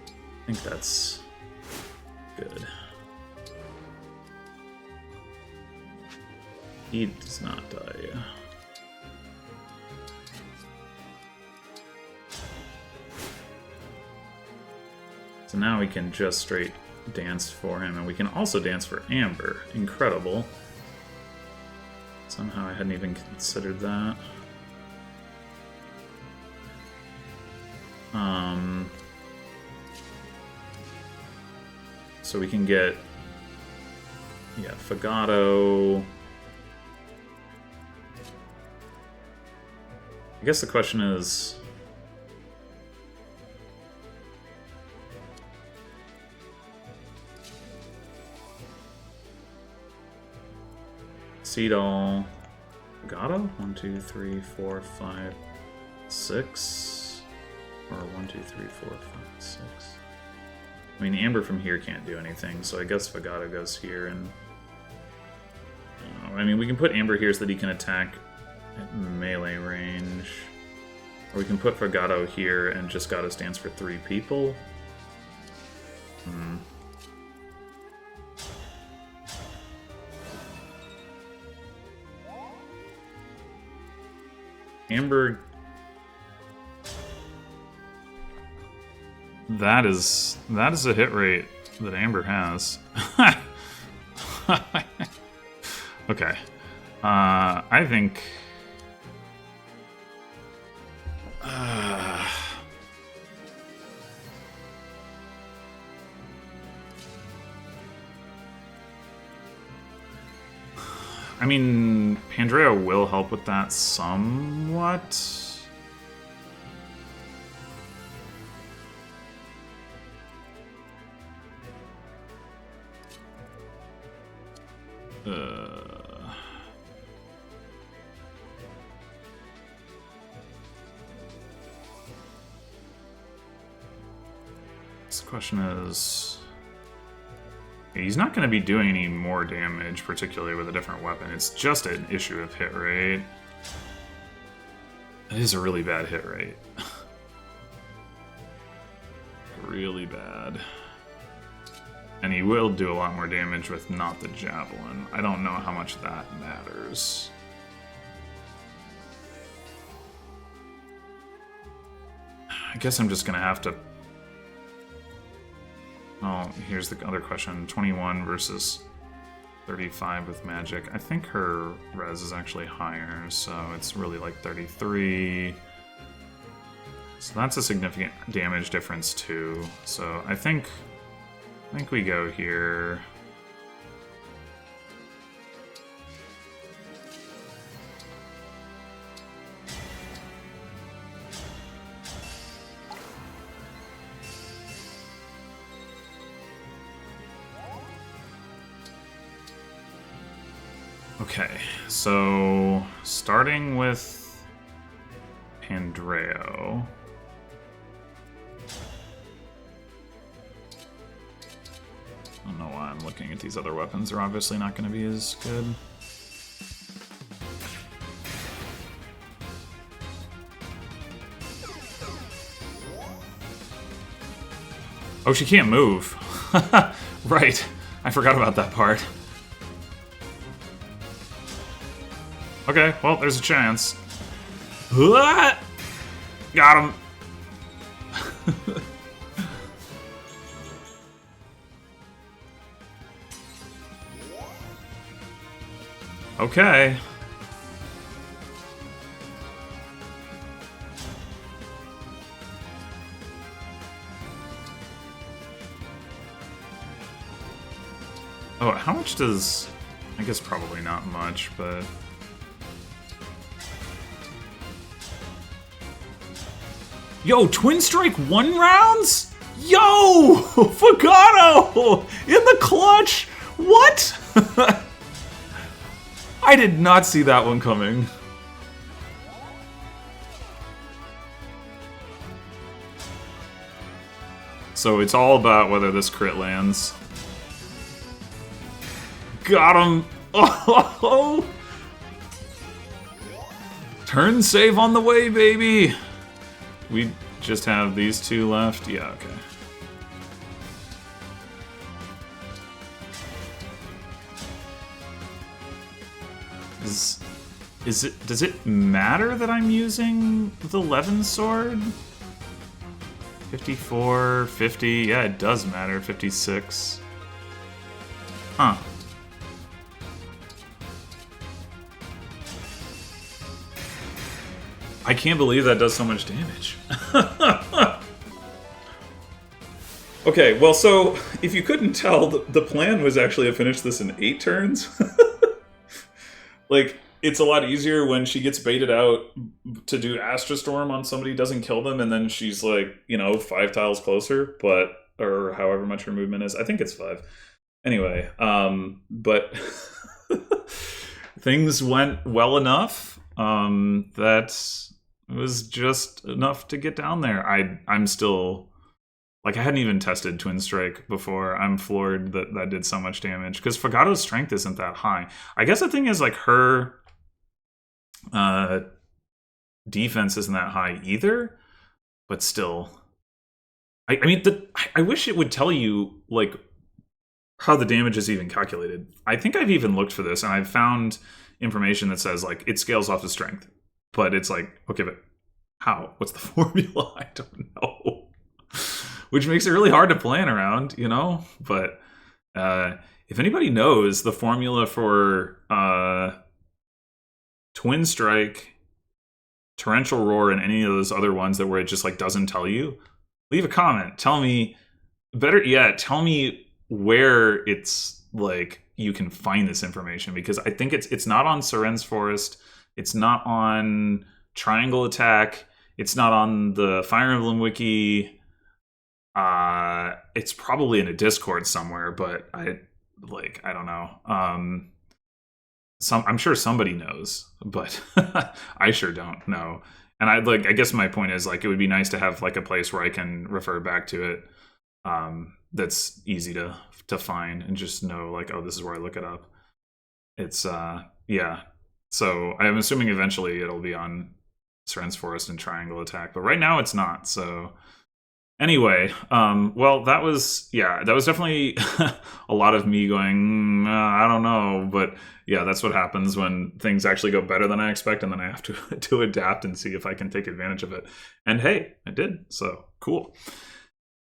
I think that's good. He does not die. So now we can just straight dance for him, and we can also dance for Amber. Incredible. Somehow I hadn't even considered that. So we can get, yeah, Fagato. I guess the question is, Seedall, Fagato? 1, 2, 3, 4, 5, 6. Or 1, 2, 3, 4, 5, 6. I mean, Amber from here can't do anything, so I guess Fagato goes here, and... I mean, we can put Amber here so that he can attack at melee range. Or we can put Fagato here and just gotta stance for 3 people. Amber... That is a hit rate that Amber has. Okay. I think... I mean, Pandrea will help with that somewhat. The question is... He's not going to be doing any more damage, particularly with a different weapon. It's just an issue of hit rate. It is a really bad hit rate. Really bad. And he will do a lot more damage with not the javelin. I don't know how much that matters. I guess I'm just going to have to... Oh, here's the other question. 21 versus 35 with magic. I think her res is actually higher, so it's really like 33. So that's a significant damage difference too. So I think we go here. Okay, so starting with Pandreo. I don't know why I'm looking at these other weapons. They're obviously not going to be as good. Oh, she can't move. Right. I forgot about that part. Okay, well, there's a chance. What? Got him. Okay. Oh, how much does... I guess probably not much, but... Yo, Twin Strike 1 rounds? Yo! Fagato! In the clutch! What? I did not see that one coming. So it's all about whether this crit lands. Got him! Oh! Turn save on the way, baby! We just have these two left? Yeah, okay. Does it matter that I'm using the Levin sword? 54, 50. Yeah, it does matter. 56. Huh. I can't believe that does so much damage. Okay, well, so if you couldn't tell, the plan was actually to finish this in 8 turns. Like, it's a lot easier when she gets baited out to do Astra Storm on somebody, doesn't kill them, and then she's like, 5 tiles closer, or however much her movement is. I think it's 5. Anyway, but things went well enough that it was just enough to get down there. I'm still... Like, I hadn't even tested Twin Strike before. I'm floored that did so much damage. Because Fogato's strength isn't that high. I guess the thing is, like, her defense isn't that high either. But still. I mean, I wish it would tell you, like, how the damage is even calculated. I think I've even looked for this, and I've found information that says, like, it scales off of strength. But it's like, okay, but how? What's the formula? I don't know. Which makes it really hard to plan around, But if anybody knows the formula for Twin Strike, Torrential Roar, and any of those other ones where it just like doesn't tell you, leave a comment. Tell me, better yet, tell me where it's like you can find this information, because I think it's not on Seren's Forest, it's not on Triangle Attack, it's not on the Fire Emblem Wiki. It's probably in a Discord somewhere, but I don't know. I'm sure somebody knows, but I sure don't know. And I guess my point is, like, it would be nice to have like a place where I can refer back to it. That's easy to find and just know, like, oh, this is where I look it up. It's yeah. So I'm assuming eventually it'll be on Seren's Forest and Triangle Attack, but right now it's not. So. Anyway, well, that was definitely a lot of me going, I don't know, but yeah, that's what happens when things actually go better than I expect, and then I have to adapt and see if I can take advantage of it. And hey, I did, so cool.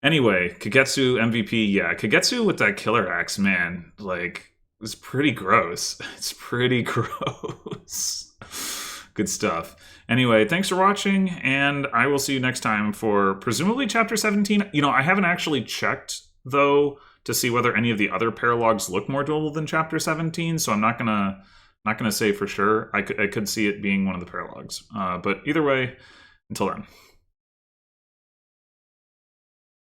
Anyway, Kagetsu MVP, yeah, Kagetsu with that killer axe, man, like, it was pretty gross. It's pretty gross. Good stuff. Anyway, thanks for watching, and I will see you next time for presumably Chapter 17. I haven't actually checked, though, to see whether any of the other paralogs look more doable than Chapter 17, so I'm not gonna say for sure. I could see it being one of the paralogs. But either way, until then.